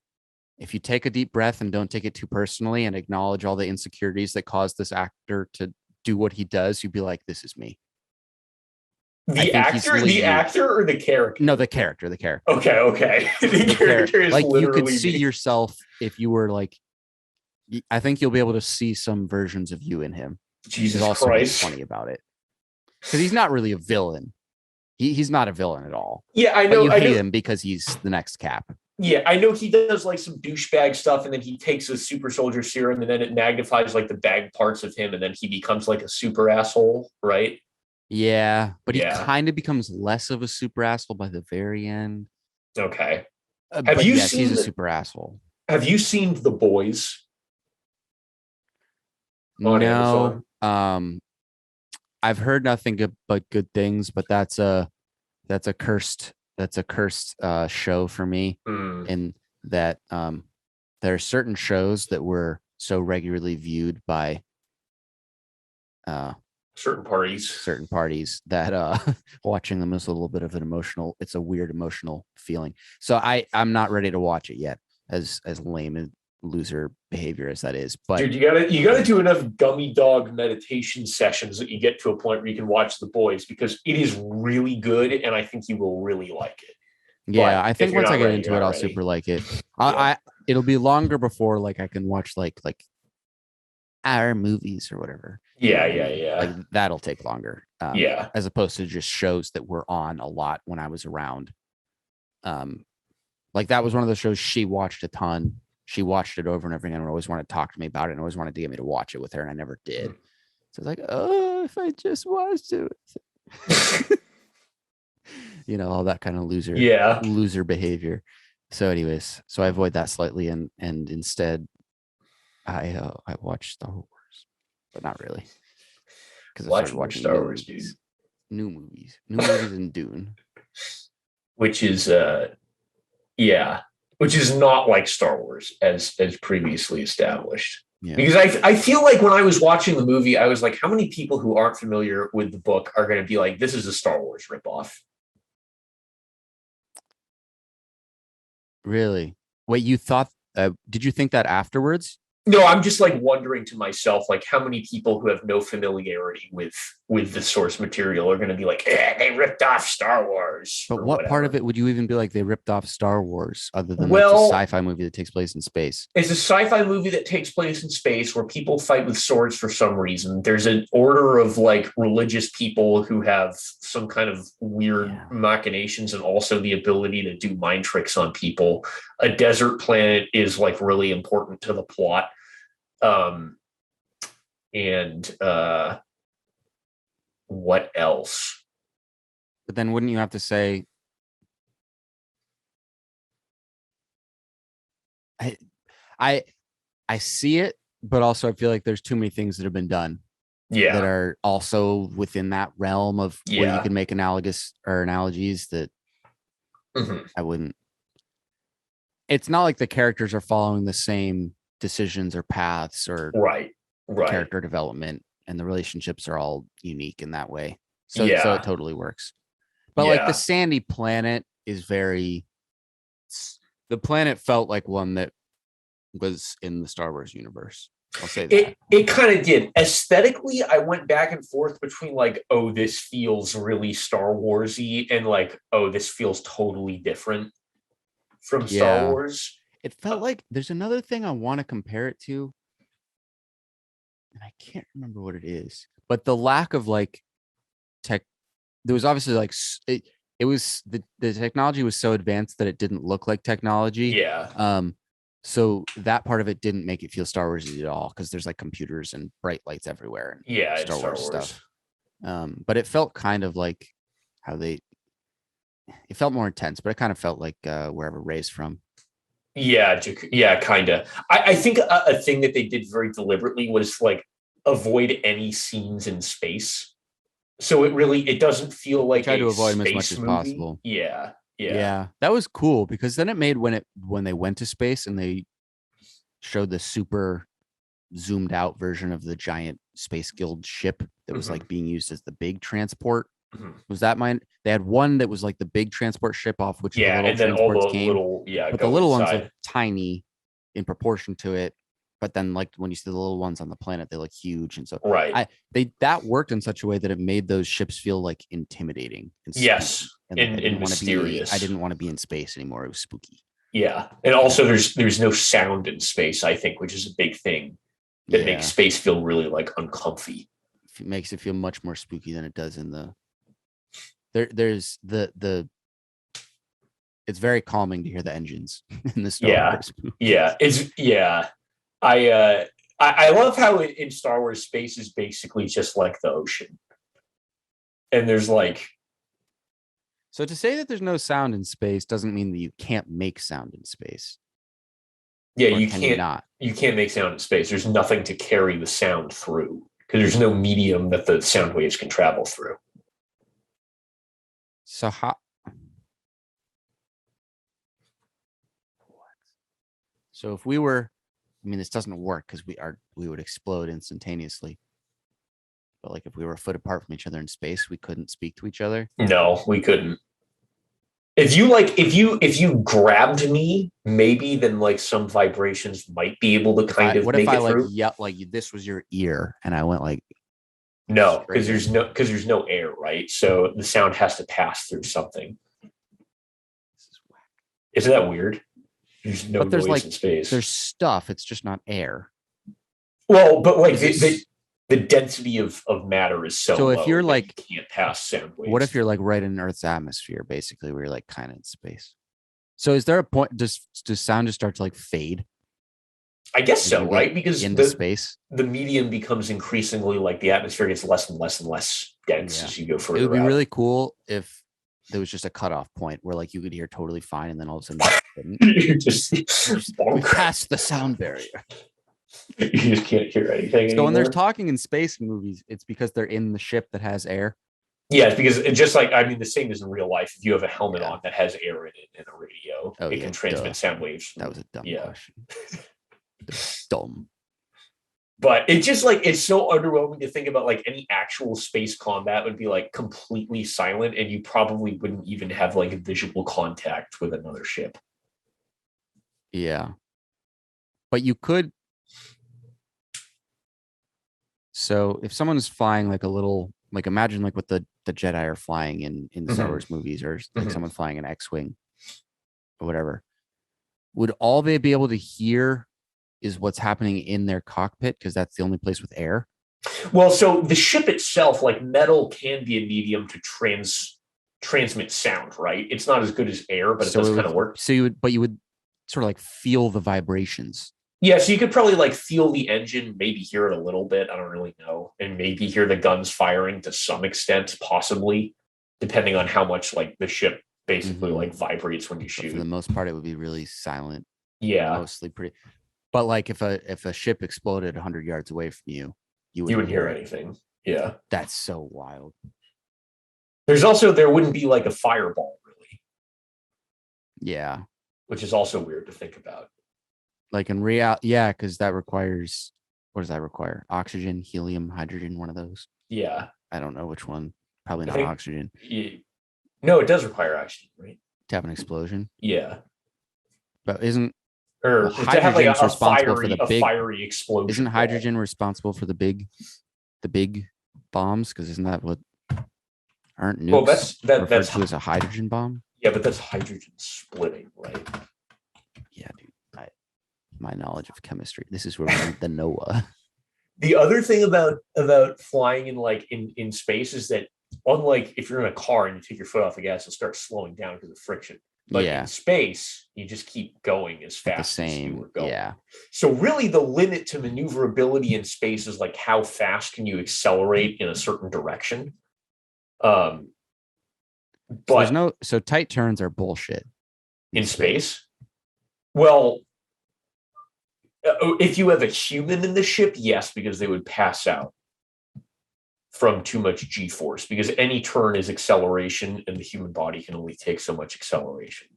if you take a deep breath and don't take it too personally and acknowledge all the insecurities that caused this actor to do what he does, you'd be like, this is me. The actor or the character? No, the character. Okay. The character is like, you could me. see yourself if you were like, I think you'll be able to see some versions of you in him. Jesus also Christ. Funny about it, because he's not really a villain. He's not a villain at all. Yeah, I know. But you hate him because he's the next Cap. Yeah, I know he does like some douchebag stuff, and then he takes a super soldier serum, and then it magnifies like the bad parts of him, and then he becomes like a super asshole, right? Yeah, but he kind of becomes less of a super asshole by the very end. Okay. Have you seen? He's a super asshole. Have you seen The Boys? No. I've heard nothing but good things, but that's a cursed show for me. In that there are certain shows that were so regularly viewed by certain parties that watching them is a little bit of it's a weird emotional feeling. So I'm not ready to watch it yet, as lame and loser behavior as that is. But dude, you gotta do enough gummy dog meditation sessions that you get to a point where you can watch The Boys, because it is really good, and I think you will really like it. Yeah, I think once I get into it, I'll super like it. It'll be longer before like I can watch like our movies or whatever. Yeah. Like that'll take longer. As opposed to just shows that were on a lot when I was around. Like that was one of the shows she watched a ton. She watched it over and over again and always wanted to talk to me about it and always wanted to get me to watch it with her, and I never did. So it's like, oh, if I just watched it. All that kind of loser behavior. So anyways, so I avoid that slightly, and instead I watch Star Wars. but not really. Because I Watch started more watching Star Wars, dude. New movies and Dune. Which is yeah, which is not like Star Wars as previously established. Yeah. Because I feel like when I was watching the movie, I was like, how many people who aren't familiar with the book are going to be like, this is a Star Wars ripoff? Really? Wait, you thought? Did you think that afterwards? No, I'm just like wondering to myself, like how many people who have no familiarity with the source material are going to be like, they ripped off Star Wars. But what part of it would you even be like they ripped off Star Wars, other than like the sci-fi movie that takes place in space? It's a sci-fi movie that takes place in space where people fight with swords for some reason. There's an order of like religious people who have some kind of weird machinations and also the ability to do mind tricks on people. A desert planet is like really important to the plot. And what else? But then wouldn't you have to say I see it, but also I feel like there's too many things that have been done that are also within that realm of where you can make analogous or analogies that I wouldn't. It's not like the characters are following the same decisions or paths or character development, and the relationships are all unique in that way. So it totally works. But like the sandy planet is very, the planet felt like one that was in the Star Wars universe. I'll say that. It kind of did. Aesthetically, I went back and forth between like, oh, this feels really Star Wars-y, and like, oh, this feels totally different from Star Wars. It felt like there's another thing I want to compare it to, and I can't remember what it is, but the lack of like tech. There was obviously like it was the technology was so advanced that it didn't look like technology. So that part of it didn't make it feel Star Wars at all, because there's like computers and bright lights everywhere and Star Wars stuff. But it felt kind of like how it felt more intense, but it kind of felt like wherever Rey's from. Kind of. I think a thing that they did very deliberately was like avoid any scenes in space. So it doesn't feel like try to avoid them as much as possible. Yeah, that was cool, because then it made when they went to space and they showed the super zoomed out version of the giant Space Guild ship that was like being used as the big transport. Was that mine? They had one that was like the big transport ship off which the little and then transports all the came. little but the little ones look tiny in proportion to it. But then, like when you see the little ones on the planet, they look huge, and so that worked in such a way that it made those ships feel like intimidating. And and mysterious. I didn't want to be in space anymore. It was spooky. Yeah, and also there's no sound in space, I think, which is a big thing that makes space feel really like uncomfy. It makes it feel much more spooky than it does in the. There's the. It's very calming to hear the engines in the Star Wars movies. I love how in Star Wars space is basically just like the ocean, and there's like. So to say that there's no sound in space doesn't mean that you can't make sound in space. Yeah, you can't. You can't make sound in space. There's nothing to carry the sound through, because there's no medium that the sound waves can travel through. So how? So if we were, I mean, this doesn't work because we would explode instantaneously. But like if we were a foot apart from each other in space, we couldn't speak to each other. No, we couldn't. If you grabbed me, maybe then like some vibrations might be able to kind of make it through. Like like this was your ear and I went like no, because there's no air, right? So the sound has to pass through something. This is whack. Isn't that weird? There's no noise in space. There's stuff. It's just not air. Well, but like the density of matter is so if you're like you can't pass sound waves. What if you're like right in Earth's atmosphere, basically, where you're like kind of in space? So is there a point? Does sound just start to like fade? I guess so, right? Because into space, the medium becomes increasingly like the atmosphere gets less and less and less dense as you go further. It would be really cool if there was just a cutoff point where like you could hear totally fine, and then all of a sudden you just we passed the sound barrier. You just can't hear anything So when there's anymore. talking in space movies, it's because they're in the ship that has air. Yeah, it's because it just like, I mean, the same as in real life. If you have a helmet Yeah. on that has air in it and a radio, Oh it yeah, can duh. transmit sound waves. That was a dumb Yeah. question. Dumb. But it's just like, it's so underwhelming to think about like any actual space combat would be like completely silent, and you probably wouldn't even have like visual contact with another ship. Yeah. But you could. So if someone's flying like a little, like imagine like what the Jedi are flying in the Star Mhm. Wars movies, or like Mhm. someone flying an X-wing or whatever. Would all they be able to hear is what's happening in their cockpit because that's the only place with air? Well, so the ship itself, like metal, can be a medium to transmit sound, right? It's not as good as air, but it So does it kind of would. work. So you would sort of like feel the vibrations. Yeah, so you could probably like feel the engine, maybe hear it a little bit. I don't really know, and maybe hear the guns firing to some extent, possibly, depending on how much like the ship basically like vibrates when you But for the shoot. most part, it would be really silent. Yeah, Mostly pretty. But like if a ship exploded 100 yards away from you, you you wouldn't wouldn't hear hear it. anything. Yeah. That's so wild. There's also, there wouldn't be like a fireball really, Yeah. which is also weird to think about. Like in real, yeah, because that requires, what does that require? Oxygen, helium, hydrogen, one of those. Yeah, I don't know which one. Probably I not think. oxygen No, it does require oxygen, right? to have an explosion. Yeah, But isn't, well, or to have like hydrogen's responsible for the a big, fiery explosion. isn't ball. hydrogen responsible for the big bombs? Because isn't that what, aren't nukes Well, that's referred to as a hydrogen bomb? yeah, but that's hydrogen splitting, right? Yeah, dude. My knowledge of chemistry. This is where we need the NOAA. The other thing about flying in like in space is that, unlike if you're in a car and you take your foot off the gas, it'll start slowing down because of friction. But Yeah. in space, you just keep going as The fast as you same. were going. Yeah. So really, the limit to maneuverability in space is like how fast can you accelerate in a certain direction. So But there's no, so tight turns are bullshit in space, well, if you have a human in the ship, yes, because they would pass out from too much g-force, because any turn is acceleration and the human body can only take so much acceleration.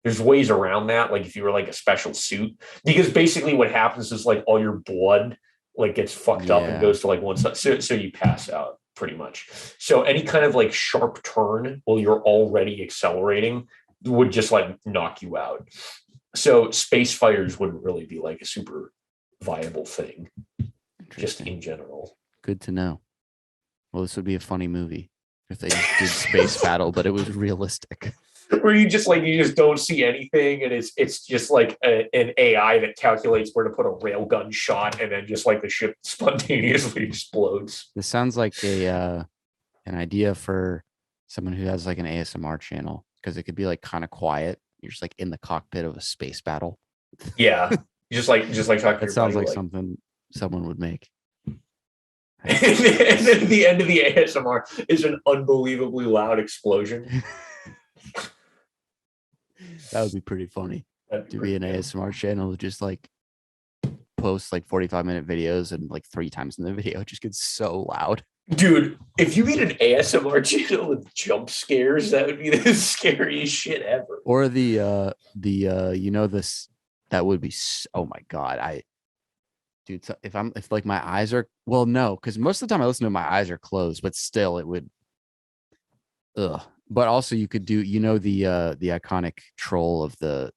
There's ways around that, like if you were like a special suit, because basically what happens is like all your blood like gets fucked up and goes to like one side, so you pass out pretty much. So any kind of like sharp turn while you're already accelerating would just like knock you out. So space fires wouldn't really be like a super viable thing, just in general. Good to know. Well, this would be a funny movie if they just did space battle, but it was realistic. Where you just don't see anything, and it's just like an AI that calculates where to put a railgun shot, and then just like the ship spontaneously explodes. This sounds like an idea for someone who has like an ASMR channel, because it could be like kind of quiet. You're just like in the cockpit of a space battle. Yeah, just like talking. That sounds like something someone would make. And then at the end of the ASMR is an unbelievably loud explosion. That would be pretty funny. To be an ASMR channel, just like post like 45-minute videos, and like 3 times in the video it just gets so loud. Dude, if you made an ASMR channel with jump scares, that would be the scariest shit ever. Or the you know, this, that would be, oh my god, dude, so if like my eyes are, well, no, because most of the time I listen to my eyes are closed, but still it would, ugh. But also you could do, you know, the iconic troll of that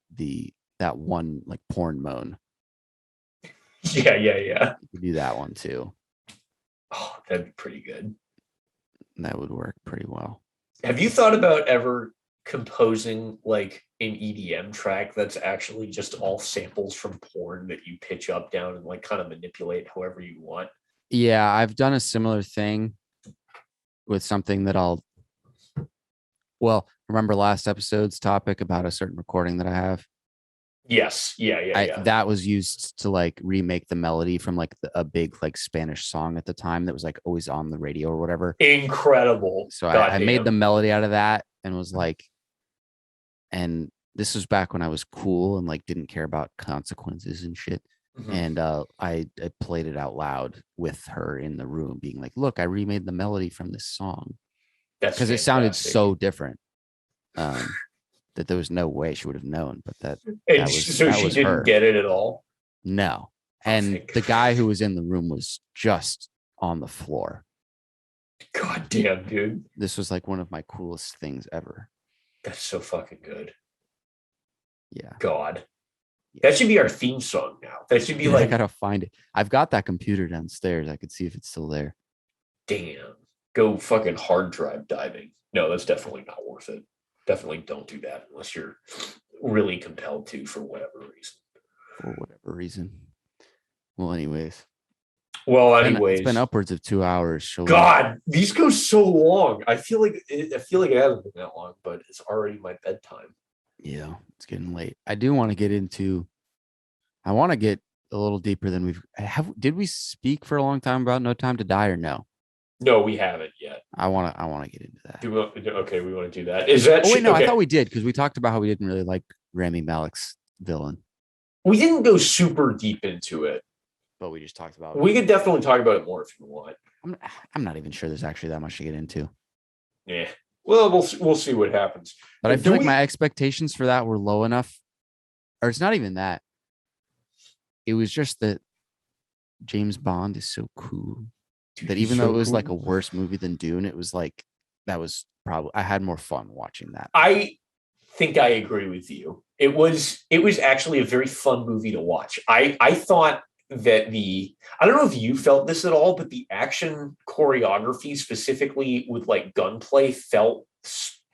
one like porn moan. Yeah. You could do that one too. Oh, that'd be pretty good. That would work pretty well. Have you thought about ever composing like an EDM track that's actually just all samples from porn that you pitch up, down, and like kind of manipulate however you want? Yeah, I've done a similar thing with something that remember last episode's topic about a certain recording that I have? Yes. Yeah. That was used to like remake the melody from like a big like Spanish song at the time that was like always on the radio or whatever. Incredible. So I made the melody out of that and was like, and this was back when I was cool and like didn't care about consequences and shit. Mhm. And I played it out loud with her in the room, being like, "Look, I remade the melody from this song That's because it sounded fantastic. so different um, that there was no way she would have known." But And so that she was didn't her. get it at all. No, Oh, and thank the guy who was in the room was just on the floor. God damn, dude. This was like one of my coolest things ever. That's so fucking good. Yeah, God. yeah. That should be our theme song now. That should be Dude, I like, gotta find it. I've got that computer downstairs. I could see if it's still there. damn, go fucking hard drive diving. No, that's definitely not worth it. Definitely don't do that unless you're really compelled to for whatever reason. For whatever reason. Well, anyways, Well, it's been anyways, upwards of 2 hours. Shall we? God, these go so long. I feel like it hasn't been that long, but it's already my bedtime. Yeah, it's getting late. I do want to get into. I want to get a little deeper than we've have. Did we speak for a long time about No Time to Die or no? No, we haven't yet. I want to get into that. Okay, we want to do that. Is that Oh wait, no, I thought okay? we did because we talked about how we didn't really like Rami Malek's villain, We didn't go super deep into it. but we just talked about. We could definitely talk about it more if you want. I'm, I'm not even sure there's actually that much to get into. Yeah. Well, we'll see what happens. But I Do feel like we? my expectations for that were low enough, or it's not even that. It was just that James Bond is so cool Dude, that he's even though so it was like a cool. worse movie than Dune, it was like that was probably I had more fun watching that. I think I agree with you. It was actually a very fun movie to watch. I thought that I don't know if you felt this at all, but the action choreography specifically with like gunplay felt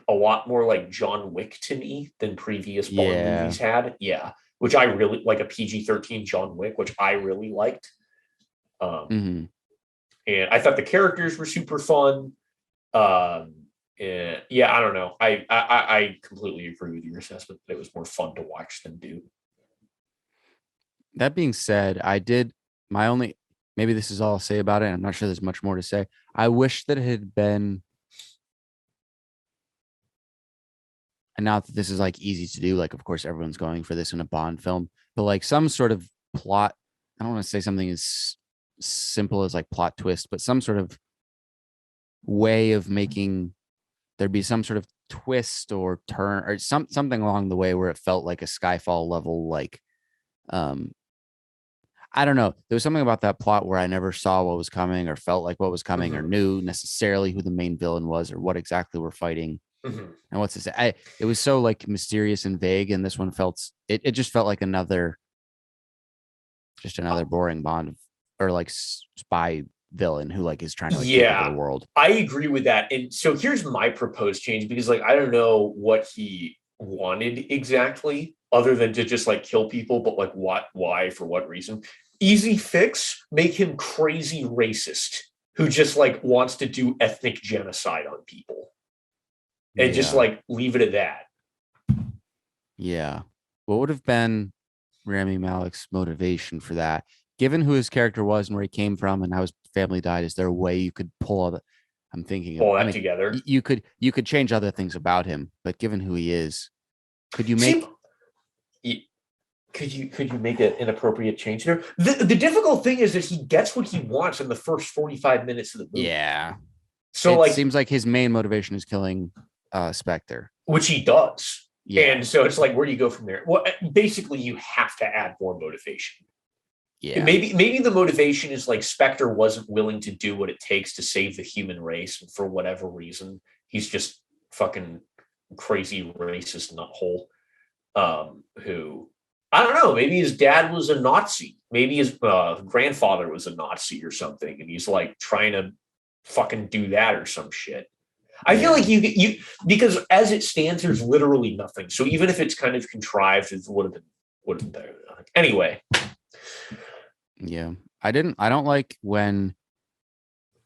a lot more like John Wick to me than previous Bond Yeah. movies had. Yeah, which I really like, a PG-13 John Wick, which I really liked. Um, Hmm. and I thought the characters were super fun. Yeah, I don't know. I completely agree with your assessment that it was more fun to watch than do. That being said, I did my only maybe this is all I'll say about it. I'm not sure there's much more to say. I wish that it had been, and not that this is like easy to do, like of course everyone's going for this in a Bond film, but like some sort of plot. I don't want to say something as simple as like plot twist, but some sort of way of making there be some sort of twist or turn or something along the way where it felt like a Skyfall level, like um I don't know. There was something about that plot where I never saw what was coming or felt like what was coming or Mm-hmm. knew necessarily who the main villain was or what exactly we're fighting. Mm-hmm. And what's to say? It was so like mysterious and vague, and this one it just felt like another boring Bond or like spy villain who like is trying to like take over the Yeah, world. I agree with that. And so here's my proposed change, because like I don't know what he wanted exactly, other than to just like kill people, but like what, why, for what reason? Easy fix: make him crazy racist who just like wants to do ethnic genocide on people, and just Yeah. like leave it at that. Yeah. What would have been Rami Malek's motivation for that? Given who his character was and where he came from and how his family died, is there a way you could pull all the I'm thinking of Pull I that mean, together. you could change other things about him, but given who he is, could you See, make could you make an inappropriate change there? The difficult thing is that he gets what he wants in the first 45 minutes of the movie. yeah. So It like, seems like his main motivation is killing Spectre. which he does. Yeah. And so it's like, where do you go from there? Well, basically, you have to add more motivation. Yeah. Maybe the motivation is like Spectre wasn't willing to do what it takes to save the human race, and for whatever reason, he's just fucking crazy racist nuthole. Who, I don't know, maybe his dad was a Nazi, maybe his grandfather was a Nazi or something, and he's like trying to fucking do that or some shit. I feel Yeah. like you because as it stands, there's literally nothing. So even if it's kind of contrived, it would have been better than nothing. Anyway. Yeah. I don't like when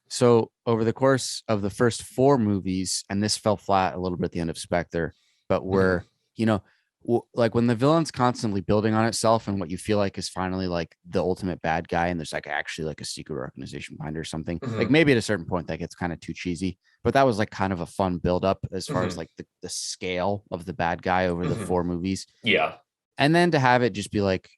so over the course of the first four movies, and this fell flat a little bit at the end of Spectre, but Mhm. you know, like when the villain's constantly building on itself and what you feel like is finally like the ultimate bad guy, and there's like actually like a secret organization behind it or something. Like Mhm. maybe at a certain point that gets kind of too cheesy, but that was like kind of a fun build up as far as Mhm. like the scale of the bad guy over the Mhm. four movies. Yeah. And then to have it just be like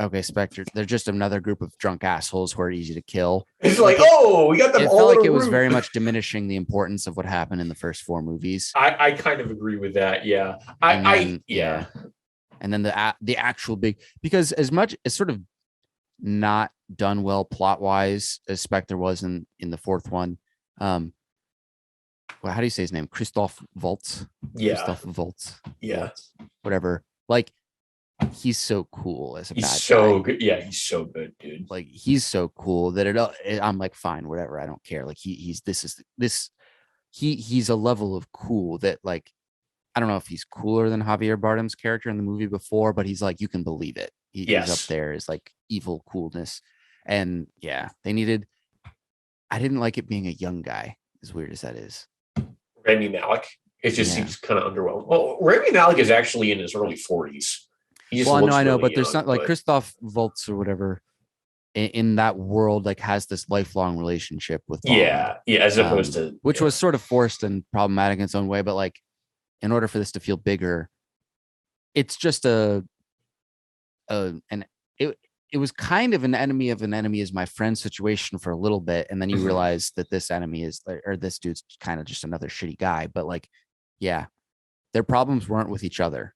okay, Spectre. They're just another group of drunk assholes who are easy to kill. It's like, oh, we got them It all felt like in a it was room. very much diminishing the importance of what happened in the first 4 movies. I kind of agree with that. Yeah. And then, Yeah. And then the actual big, because as much as sort of not done well plot wise as Spectre was in the fourth one. Well, how do you say his name? Christoph Waltz. Yeah. Christoph Waltz. Yeah. Waltz, whatever. Like, he's so cool as a he's bad so guy. good. Yeah, he's so good, dude. Like, he's so cool that I'm like, fine, whatever. I don't care. Like, he's a level of cool that, like, I don't know if he's cooler than Javier Bardem's character in the movie before, but he's like, you can believe it. He's up there as like evil coolness. And yeah, I didn't like it being a young guy, as weird as that is. Rami Malek. It just seems kind of underwhelming. Well, Rami Malek is actually in his early 40s. Well, no, I know, but there's not like Christoph Waltz or whatever in that world, like, has this lifelong relationship with Bond. Yeah, as opposed to which was sort of forced and problematic in its own way, but like, in order for this to feel bigger, it's just it was kind of an enemy is my friend situation for a little bit, and then you realize that this enemy is, or this dude's kind of just another shitty guy. But like, yeah, their problems weren't with each other.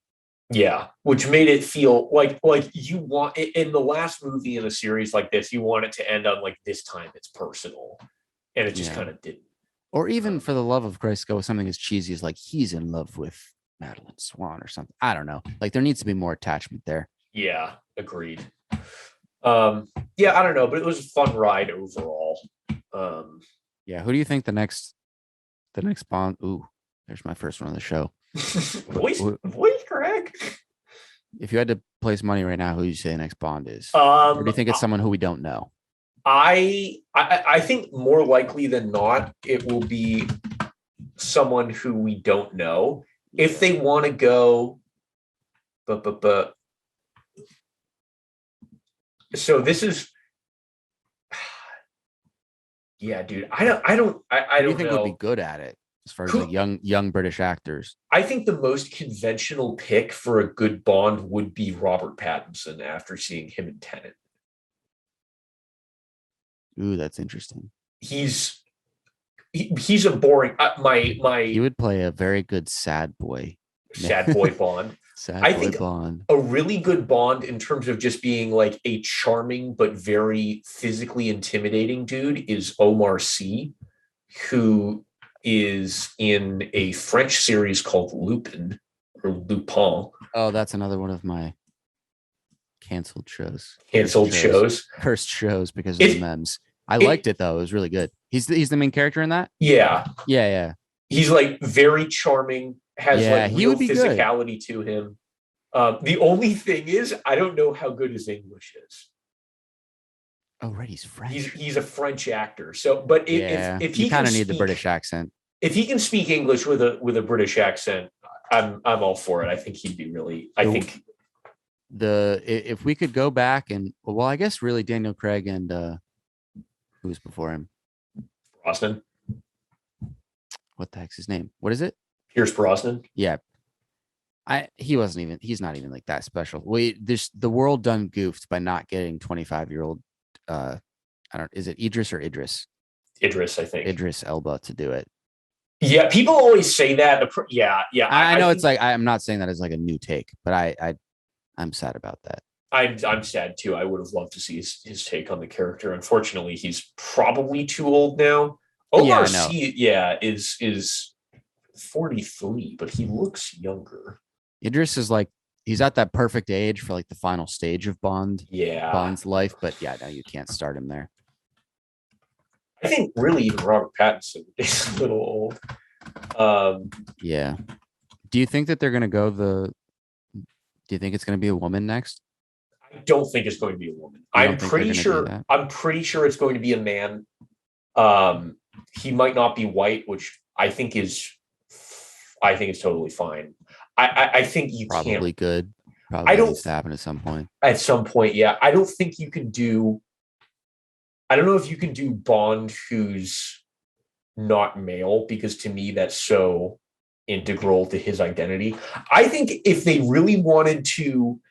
Yeah, which made it feel like you want, in the last movie in a series like this, you want it to end on like, this time it's personal, and it just kind of didn't. Or even, for the love of Christ, go with something as cheesy as like, he's in love with Madeline Swan or something. I don't know. Like, there needs to be more attachment there. Yeah, agreed. Yeah, I don't know, but it was a fun ride overall. Yeah, who do you think the next Bond? Ooh, there's my first one on the show. voice crack. If you had to place money right now, who do you say the next Bond is? Or do you think it's someone who we don't know? I think more likely than not, it will be someone who we don't know. If they want to go, but so this is, yeah, dude. I don't think know. would be good at it as far as like young British actors? I think the most conventional pick for a good Bond would be Robert Pattinson after seeing him in Tenet. Ooh, that's interesting. He's a boring. He would play a very good sad boy Bond. I think Bond. A really good Bond in terms of just being like a charming but very physically intimidating dude is Omar Sy, who is in a French series called Lupin. Oh, that's another one of my canceled shows. Cursed shows because of the memes. I liked it though. It was really good. He's the main character in that? Yeah. He's like very charming, has like real physicality to him. The only thing is, I don't know how good his English is. Oh, right, he's French. He's a French actor. So, but if he kind of need the British accent. If he can speak English with a British accent, I'm all for it. I think he'd be really. If we could go back and, well, I guess really Daniel Craig and who's before him? Brosnan. What the heck's his name? What is it? Pierce Brosnan. Yeah. He's not even like that special. The world done goofed by not getting 25-year-old is it Idris or Idris? Idris, I think. Idris Elba to do it. Yeah, people always say that. Yeah. I know it's like, I'm not saying that as like a new take, but I'm sad about that. I'm sad too. I would have loved to see his take on the character. Unfortunately, he's probably too old now. Omar Sy, is 43, but he looks younger. Idris is like, he's at that perfect age for like the final stage of Bond's life, but yeah, no, you can't start him there. I think really even Robert Pattinson is a little old. Yeah. Do you think that they're going to go do you think it's going to be a woman next? I don't think it's going to be a woman. I'm pretty sure it's going to be a man. He might not be white, which I think is totally fine. I think you probably can't. Good. Probably needs to happen at some point. At some point, yeah. I don't think you can do. I don't know if you can do Bond who's not male, because to me that's so integral to his identity. I think if they really wanted to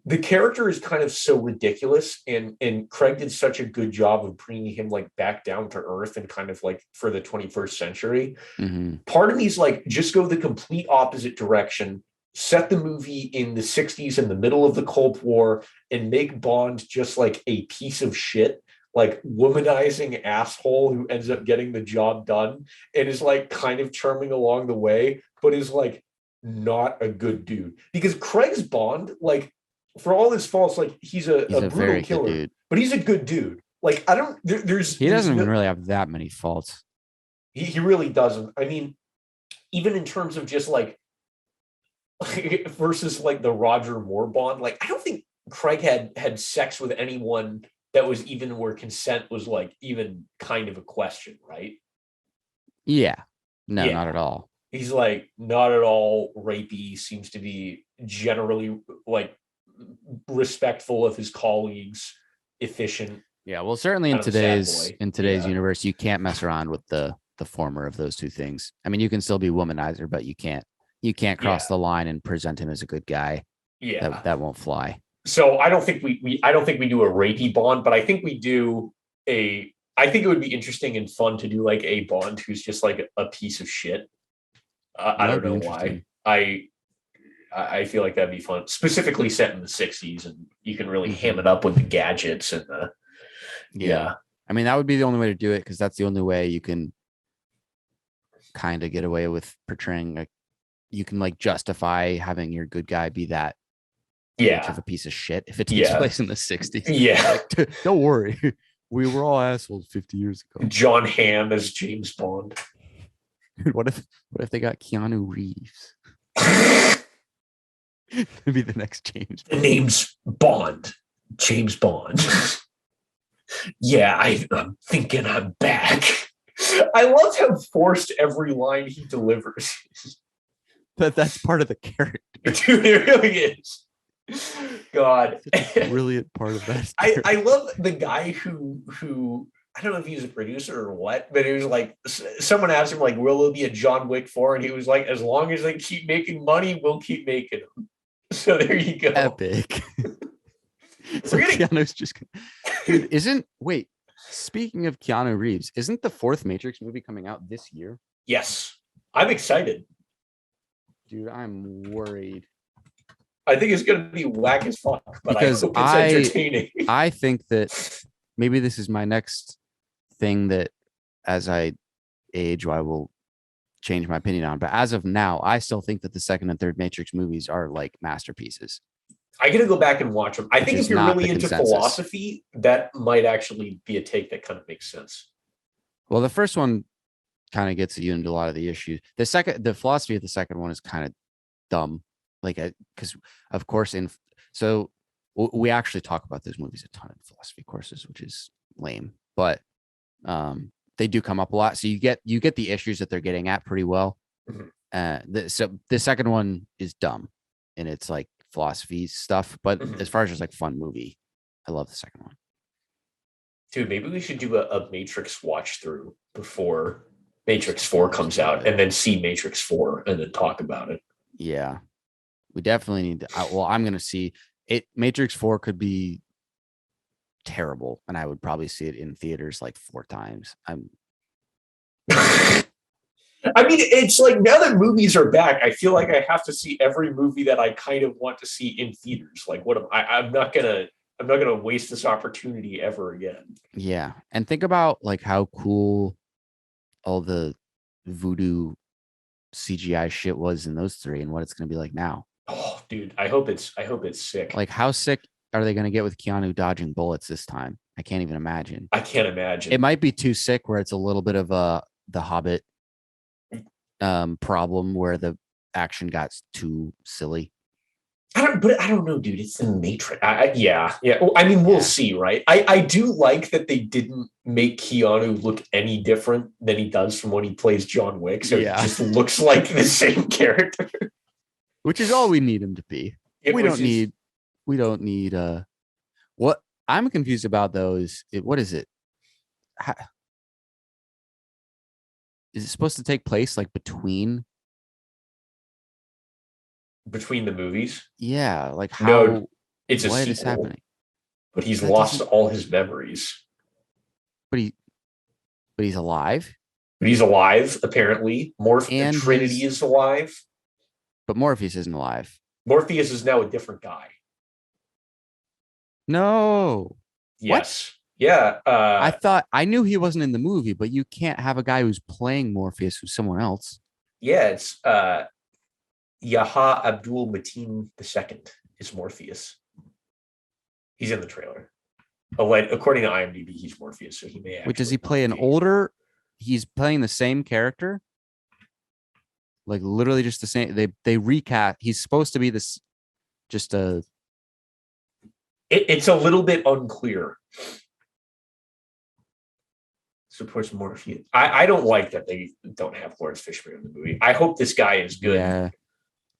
the character is kind of so ridiculous, and Craig did such a good job of bringing him like back down to earth and kind of like for the 21st century. Mm-hmm. Part of me is like, just go the complete opposite direction, set the movie in the 60s in the middle of the Cold War, and make Bond just like a piece of shit, like womanizing asshole who ends up getting the job done and is like kind of charming along the way, but is like not a good dude. Because Craig's Bond, like, for all his faults, like he's a He's a brutal very good killer, dude. but he's a good dude. Like, I don't, He doesn't even really have that many faults. he really doesn't. I mean, even in terms of just like versus like the Roger Moore Bond, like I don't think Craig had sex with anyone that was even where consent was like even kind of a question, right? Yeah. No, Yeah. not at all. He's like not at all rapey, seems to be generally like respectful of his colleagues, efficient. Yeah, well, certainly in Kind of a sad today's boy. Yeah. universe, you can't mess around with the former of those two things. I mean, you can still be womanizer, but you can't cross Yeah. the line and present him as a good guy. Yeah. That won't fly. So I don't think I don't think we do a rapey Bond, but I think we do a. I think it would be interesting and fun to do like a Bond who's just like a piece of shit. I That'd don't be know why. interesting. I feel like that'd be fun, specifically set in the 60s, and you can really ham Mhm. it up with the gadgets and the yeah. I mean, that would be the only way to do it because that's the only way you can kind of get away with portraying like you can like justify having your good guy be that much Yeah. of a piece of shit if it takes Yeah. place in the 60s. Yeah. Like, don't worry. We were all assholes 50 years ago. John Hamm as James Bond. Dude, what if they got Keanu Reeves? To be the next James The Bond. name's Bond. James Bond. Yeah, I'm thinking I'm back. I love how forced every line he delivers. But that's part of the character. Dude, it really is. God. It's a brilliant part of that. I love the guy who I don't know if he's a producer or what, but it was like someone asked him like, will there be a John Wick 4? And he was like, as long as they keep making money, we'll keep making them. So there you go. Epic. So Keanu's just dude, wait, speaking of Keanu Reeves, isn't the fourth Matrix movie coming out this year? Yes. I'm excited. Dude, I'm worried. I think it's gonna be whack as fuck, but because I hope it's entertaining. I think that maybe this is my next thing that as I age, I will change my opinion on. But as of now, I still think that the second and third Matrix movies are like masterpieces. I gotta go back and watch them. I think if you're really into consensus. philosophy, that might actually be a take that kind of makes sense. Well, the first one kind of gets you into a lot of the issues. The philosophy of the second one is kind of dumb, like because of course so we actually talk about those movies a ton in philosophy courses, which is lame, but they do come up a lot. So you get the issues that they're getting at pretty well. Mm-hmm. So the second one is dumb, and it's like philosophy stuff. But mm-hmm. as far as just like fun movie, I love the second one. Dude, maybe we should do a Matrix watch through before Matrix 4 comes out, and then see Matrix 4 and then talk about it. Yeah, we definitely need to. I'm going to see it. Matrix 4 could be terrible, and I would probably see it in theaters like 4 times. I mean, it's like now that movies are back, I feel like I have to see every movie that I kind of want to see in theaters. Like, I'm not gonna waste this opportunity ever again. Yeah, and think about like how cool all the voodoo CGI shit was in those 3, and what it's gonna be like now. Oh, dude, I hope it's sick. Like, how sick are they gonna get with Keanu dodging bullets this time? I can't even imagine. I can't imagine. It might be too sick where it's a little bit of the Hobbit problem where the action got too silly. I don't know, dude. It's the Matrix. Yeah. Well, I mean, we'll see, right? I do like that they didn't make Keanu look any different than he does from when he plays John Wick. So it just looks like the same character. Which is all we need him to be. We don't need what I'm confused about though is what is it? Is it supposed to take place like between the movies? Yeah, like how? No, It's a What is sequel, happening? but he's That lost doesn't. all his memories. But he's alive, But he's alive, apparently. The and Trinity he's. is alive. But Morpheus isn't alive. Morpheus is now a different guy. No. What? Yes. Yeah. I knew he wasn't in the movie, but you can't have a guy who's playing Morpheus who's someone else. Yeah, it's Yaha Abdul Mateen II is Morpheus. He's in the trailer. According to IMDb, he's Morpheus, so he may actually. Wait, does he play an older? He's playing the same character? Like literally just the same. They recast. He's supposed to be this just a. It's a little bit unclear. Supports Morpheus. I don't like that they don't have Lawrence Fishburne in the movie. I hope this guy is good. Yeah,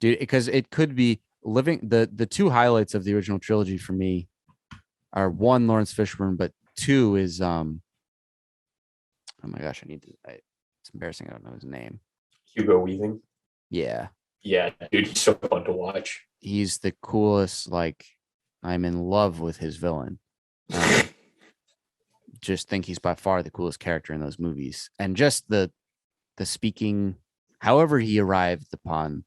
dude, because it could be living the two highlights of the original trilogy for me are one, Lawrence Fishburne, but two is oh my gosh, it's embarrassing. I don't know his name. Hugo Weaving. Yeah. Yeah, dude, he's so fun to watch. He's the coolest. Like, I'm in love with his villain. Just think he's by far the coolest character in those movies, and just the speaking, however he arrived upon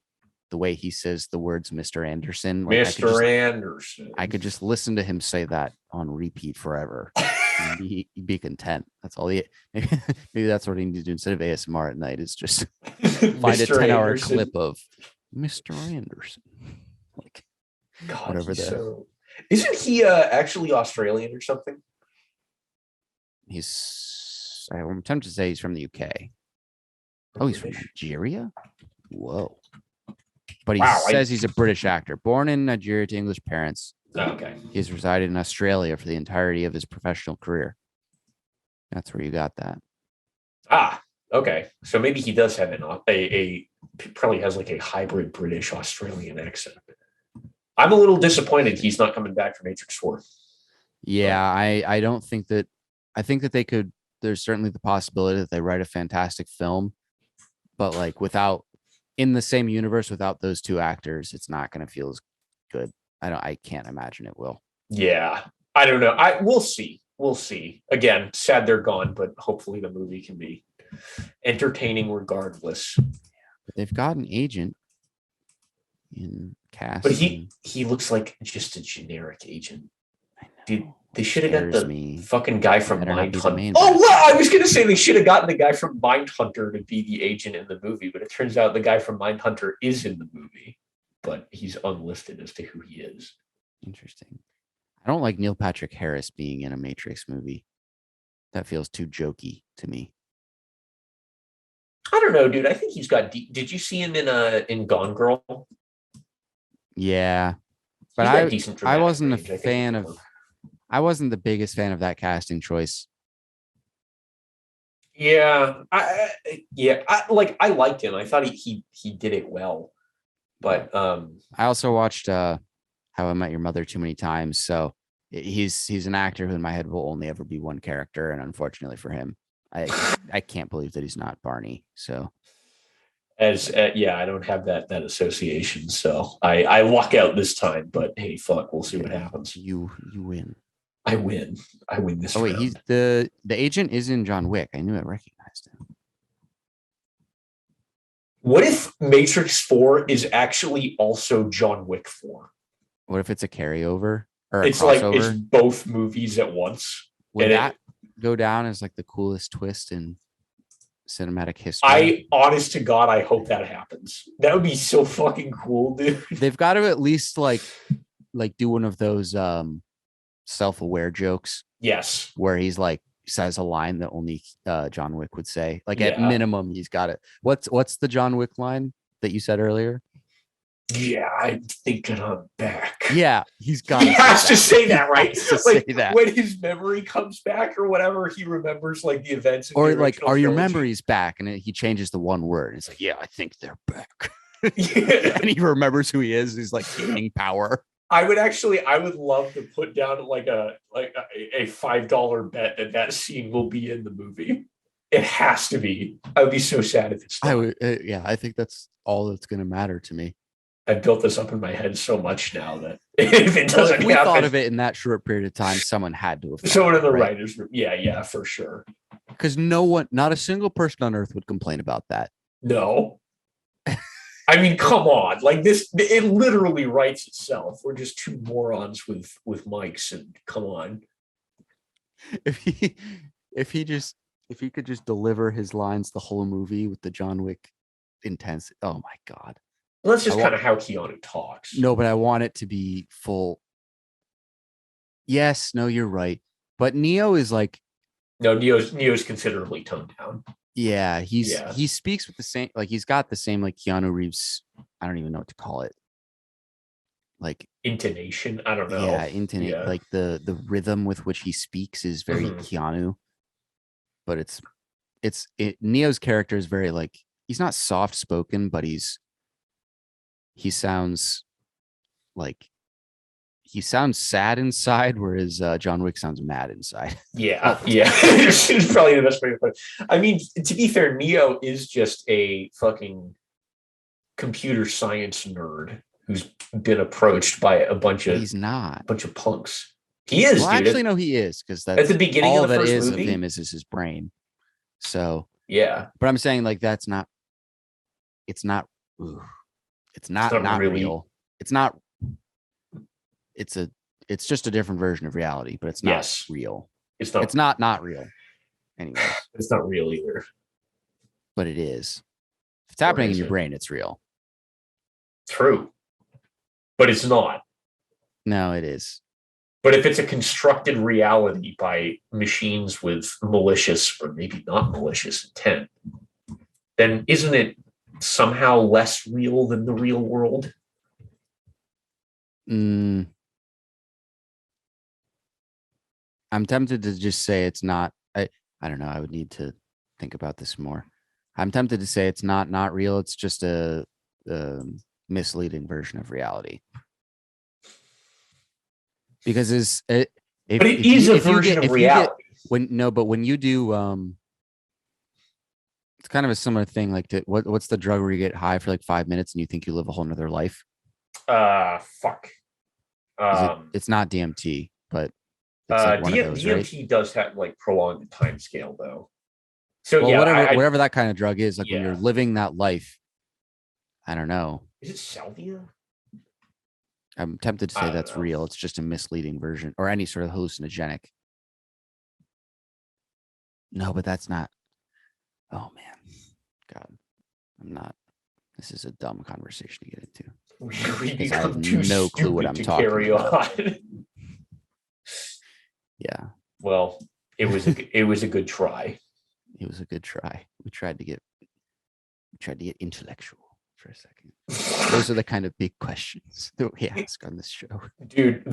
the way he says the words Mr. Anderson. Like, Mr. Anderson. I could just listen to him say that on repeat forever. He'd be content. That's all maybe that's what he needs to do instead of ASMR at night. Is just find a 10-hour clip of Mr. Anderson. Like, God, whatever isn't he actually Australian or something? I'm tempted to say he's from the UK. Oh, he's from Nigeria? Whoa. But he says he's a British actor, born in Nigeria to English parents. Oh, okay. He's resided in Australia for the entirety of his professional career. That's where you got that. Ah, okay. So maybe he does have probably has like a hybrid British Australian accent. I'm a little disappointed he's not coming back for Matrix 4. Yeah, I don't think that. I think that they could. There's certainly the possibility that they write a fantastic film, but like without in the same universe without those two actors, it's not going to feel as good. I can't imagine it will. Yeah, I don't know. We'll see. We'll see. Again, sad they're gone, but hopefully the movie can be entertaining regardless. But they've got an agent in cast, but he looks like just a generic agent. Dude, they should have got the fucking guy from Mindhunter. Oh, well, I was going to say they should have gotten the guy from Mindhunter to be the agent in the movie, but it turns out the guy from Mindhunter is in the movie, but he's unlisted as to who he is. Interesting. I don't like Neil Patrick Harris being in a Matrix movie. That feels too jokey to me. I don't know, dude. I think he's got. Did you see him in Gone Girl? Yeah, but I wasn't a fan of. I wasn't the biggest fan of that casting choice. Yeah, I liked him. I thought he did it well, but I also watched How I Met Your Mother too many times, so he's an actor who in my head will only ever be one character, and unfortunately for him, I can't believe that he's not Barney. So I don't have that association, so I luck out this time. But hey, fuck, we'll see what happens. You win. I win this. Oh wait, round. He's the agent is in John Wick. I knew I recognized him. What if Matrix 4 is actually also John Wick 4? What if it's a carryover or it's like it's both movies at once? Would that go down as like the coolest twist in cinematic history? I honest to God, I hope that happens. That would be so fucking cool, dude. They've got to at least like do one of those self-aware jokes. Yes. Where he's like says a line that only John Wick would say. Like at minimum, he's got it. What's the John Wick line that you said earlier? Yeah, I'm thinking I'm back. Yeah, he's got. He has to say that, right? Like say that. When his memory comes back or whatever, he remembers like the events. Or like, are your memories back? And he changes the one word. It's like, yeah, I think they're back. And he remembers who he is. He's like gaining power. I would love to put down like a $5 bet that scene will be in the movie. It has to be. I would be so sad if it's not. I think that's all that's going to matter to me. I've built this up in my head so much now that if it Well, doesn't if we happen, thought of it in that short period of time, someone had to have thought someone in the right? writers room. Yeah, for sure. Because not a single person on earth would complain about that. No. I mean, come on. Like this, it literally writes itself. We're just two morons with mics, and come on. If he could just deliver his lines the whole movie with the John Wick intense. Oh my God. Well, that's just kind of how Keanu talks. No, but I want it to be full. Yes, no, you're right. But Neo is like, no, Neo's considerably toned down. Yeah, he speaks with the same, like he's got the same like Keanu Reeves. I don't even know what to call it. Like intonation. I don't know. Yeah, like the rhythm with which he speaks is very Keanu. But Neo's character is very like, he's not soft spoken, but he sounds sad inside, whereas John Wick sounds mad inside. Yeah. It's probably the best way to put it. I mean, to be fair, Neo is just a fucking computer science nerd who's been approached by a bunch of punks. He is. Well, dude. Actually, no, he is, because that's at the beginning all of the that first is movie of him is his brain. So yeah, but I'm saying like it's not really real. It's just a different version of reality, but it's not real. It's not real. Anyways, it's not real either. But it is. If it's happening in your brain, it's real. True. But it's not. No, it is. But if it's a constructed reality by machines with malicious or maybe not malicious intent, then isn't it somehow less real than the real world? I'm tempted to just say it's not. I don't know. I would need to think about this more. I'm tempted to say it's not real. It's just a misleading version of reality. Because it is a version of reality. When you do it's kind of a similar thing. Like what's the drug where you get high for like 5 minutes and you think you live a whole nother life? Fuck. It's not DMT, but it's like one of those, DMT right? does have like prolonged time scale though. So whatever that kind of drug is, like when you're living that life, I don't know. Is it salvia? I'm tempted to say that's real. It's just a misleading version, or any sort of hallucinogenic. No, but that's not. Oh man, God, I'm not. This is a dumb conversation to get into. We I have no clue what I'm talking about. Yeah. Well, it was a good try. It was a good try. We tried to get intellectual for a second. Those are the kind of big questions that we ask on this show. Dude,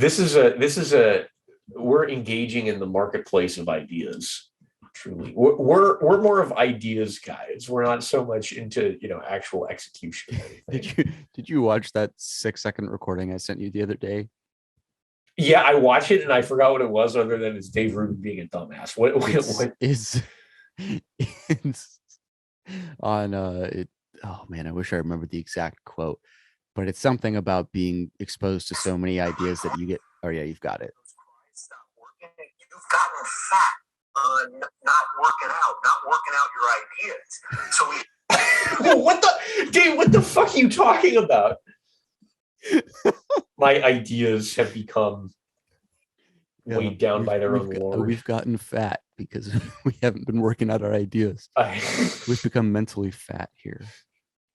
we're engaging in the marketplace of ideas. Truly. We're more of ideas guys. We're not so much into, actual execution. Did you watch that 6-second recording I sent you the other day? Yeah, I watched it and I forgot what it was, other than it's Dave Rubin being a dumbass. What is it's on oh man, I wish I remembered the exact quote, but it's something about being exposed to so many ideas that you get. Oh yeah, you've got it. You've gotten fat on not working out your ideas. So what the fuck are you talking about? My ideas have become weighed down by their own lord. We've gotten fat because we haven't been working out our ideas. We've become mentally fat here.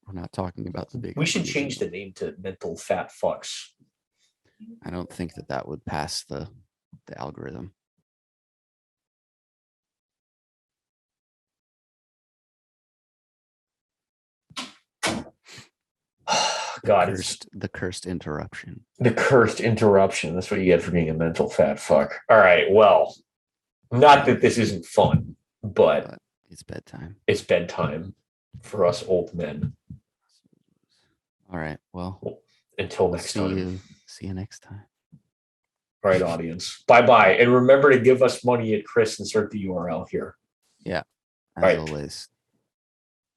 We're not talking about the big. We should change the name to Mental Fat Fucks. I don't think that would pass the algorithm. God, the cursed interruption. The cursed interruption. That's what you get for being a mental fat fuck. All right. Well, not that this isn't fun, but it's bedtime. It's bedtime for us old men. All right. Well, until next time. See you next time. All right, audience. Bye-bye. And remember to give us money at Chris. Insert the URL here. Yeah. As always.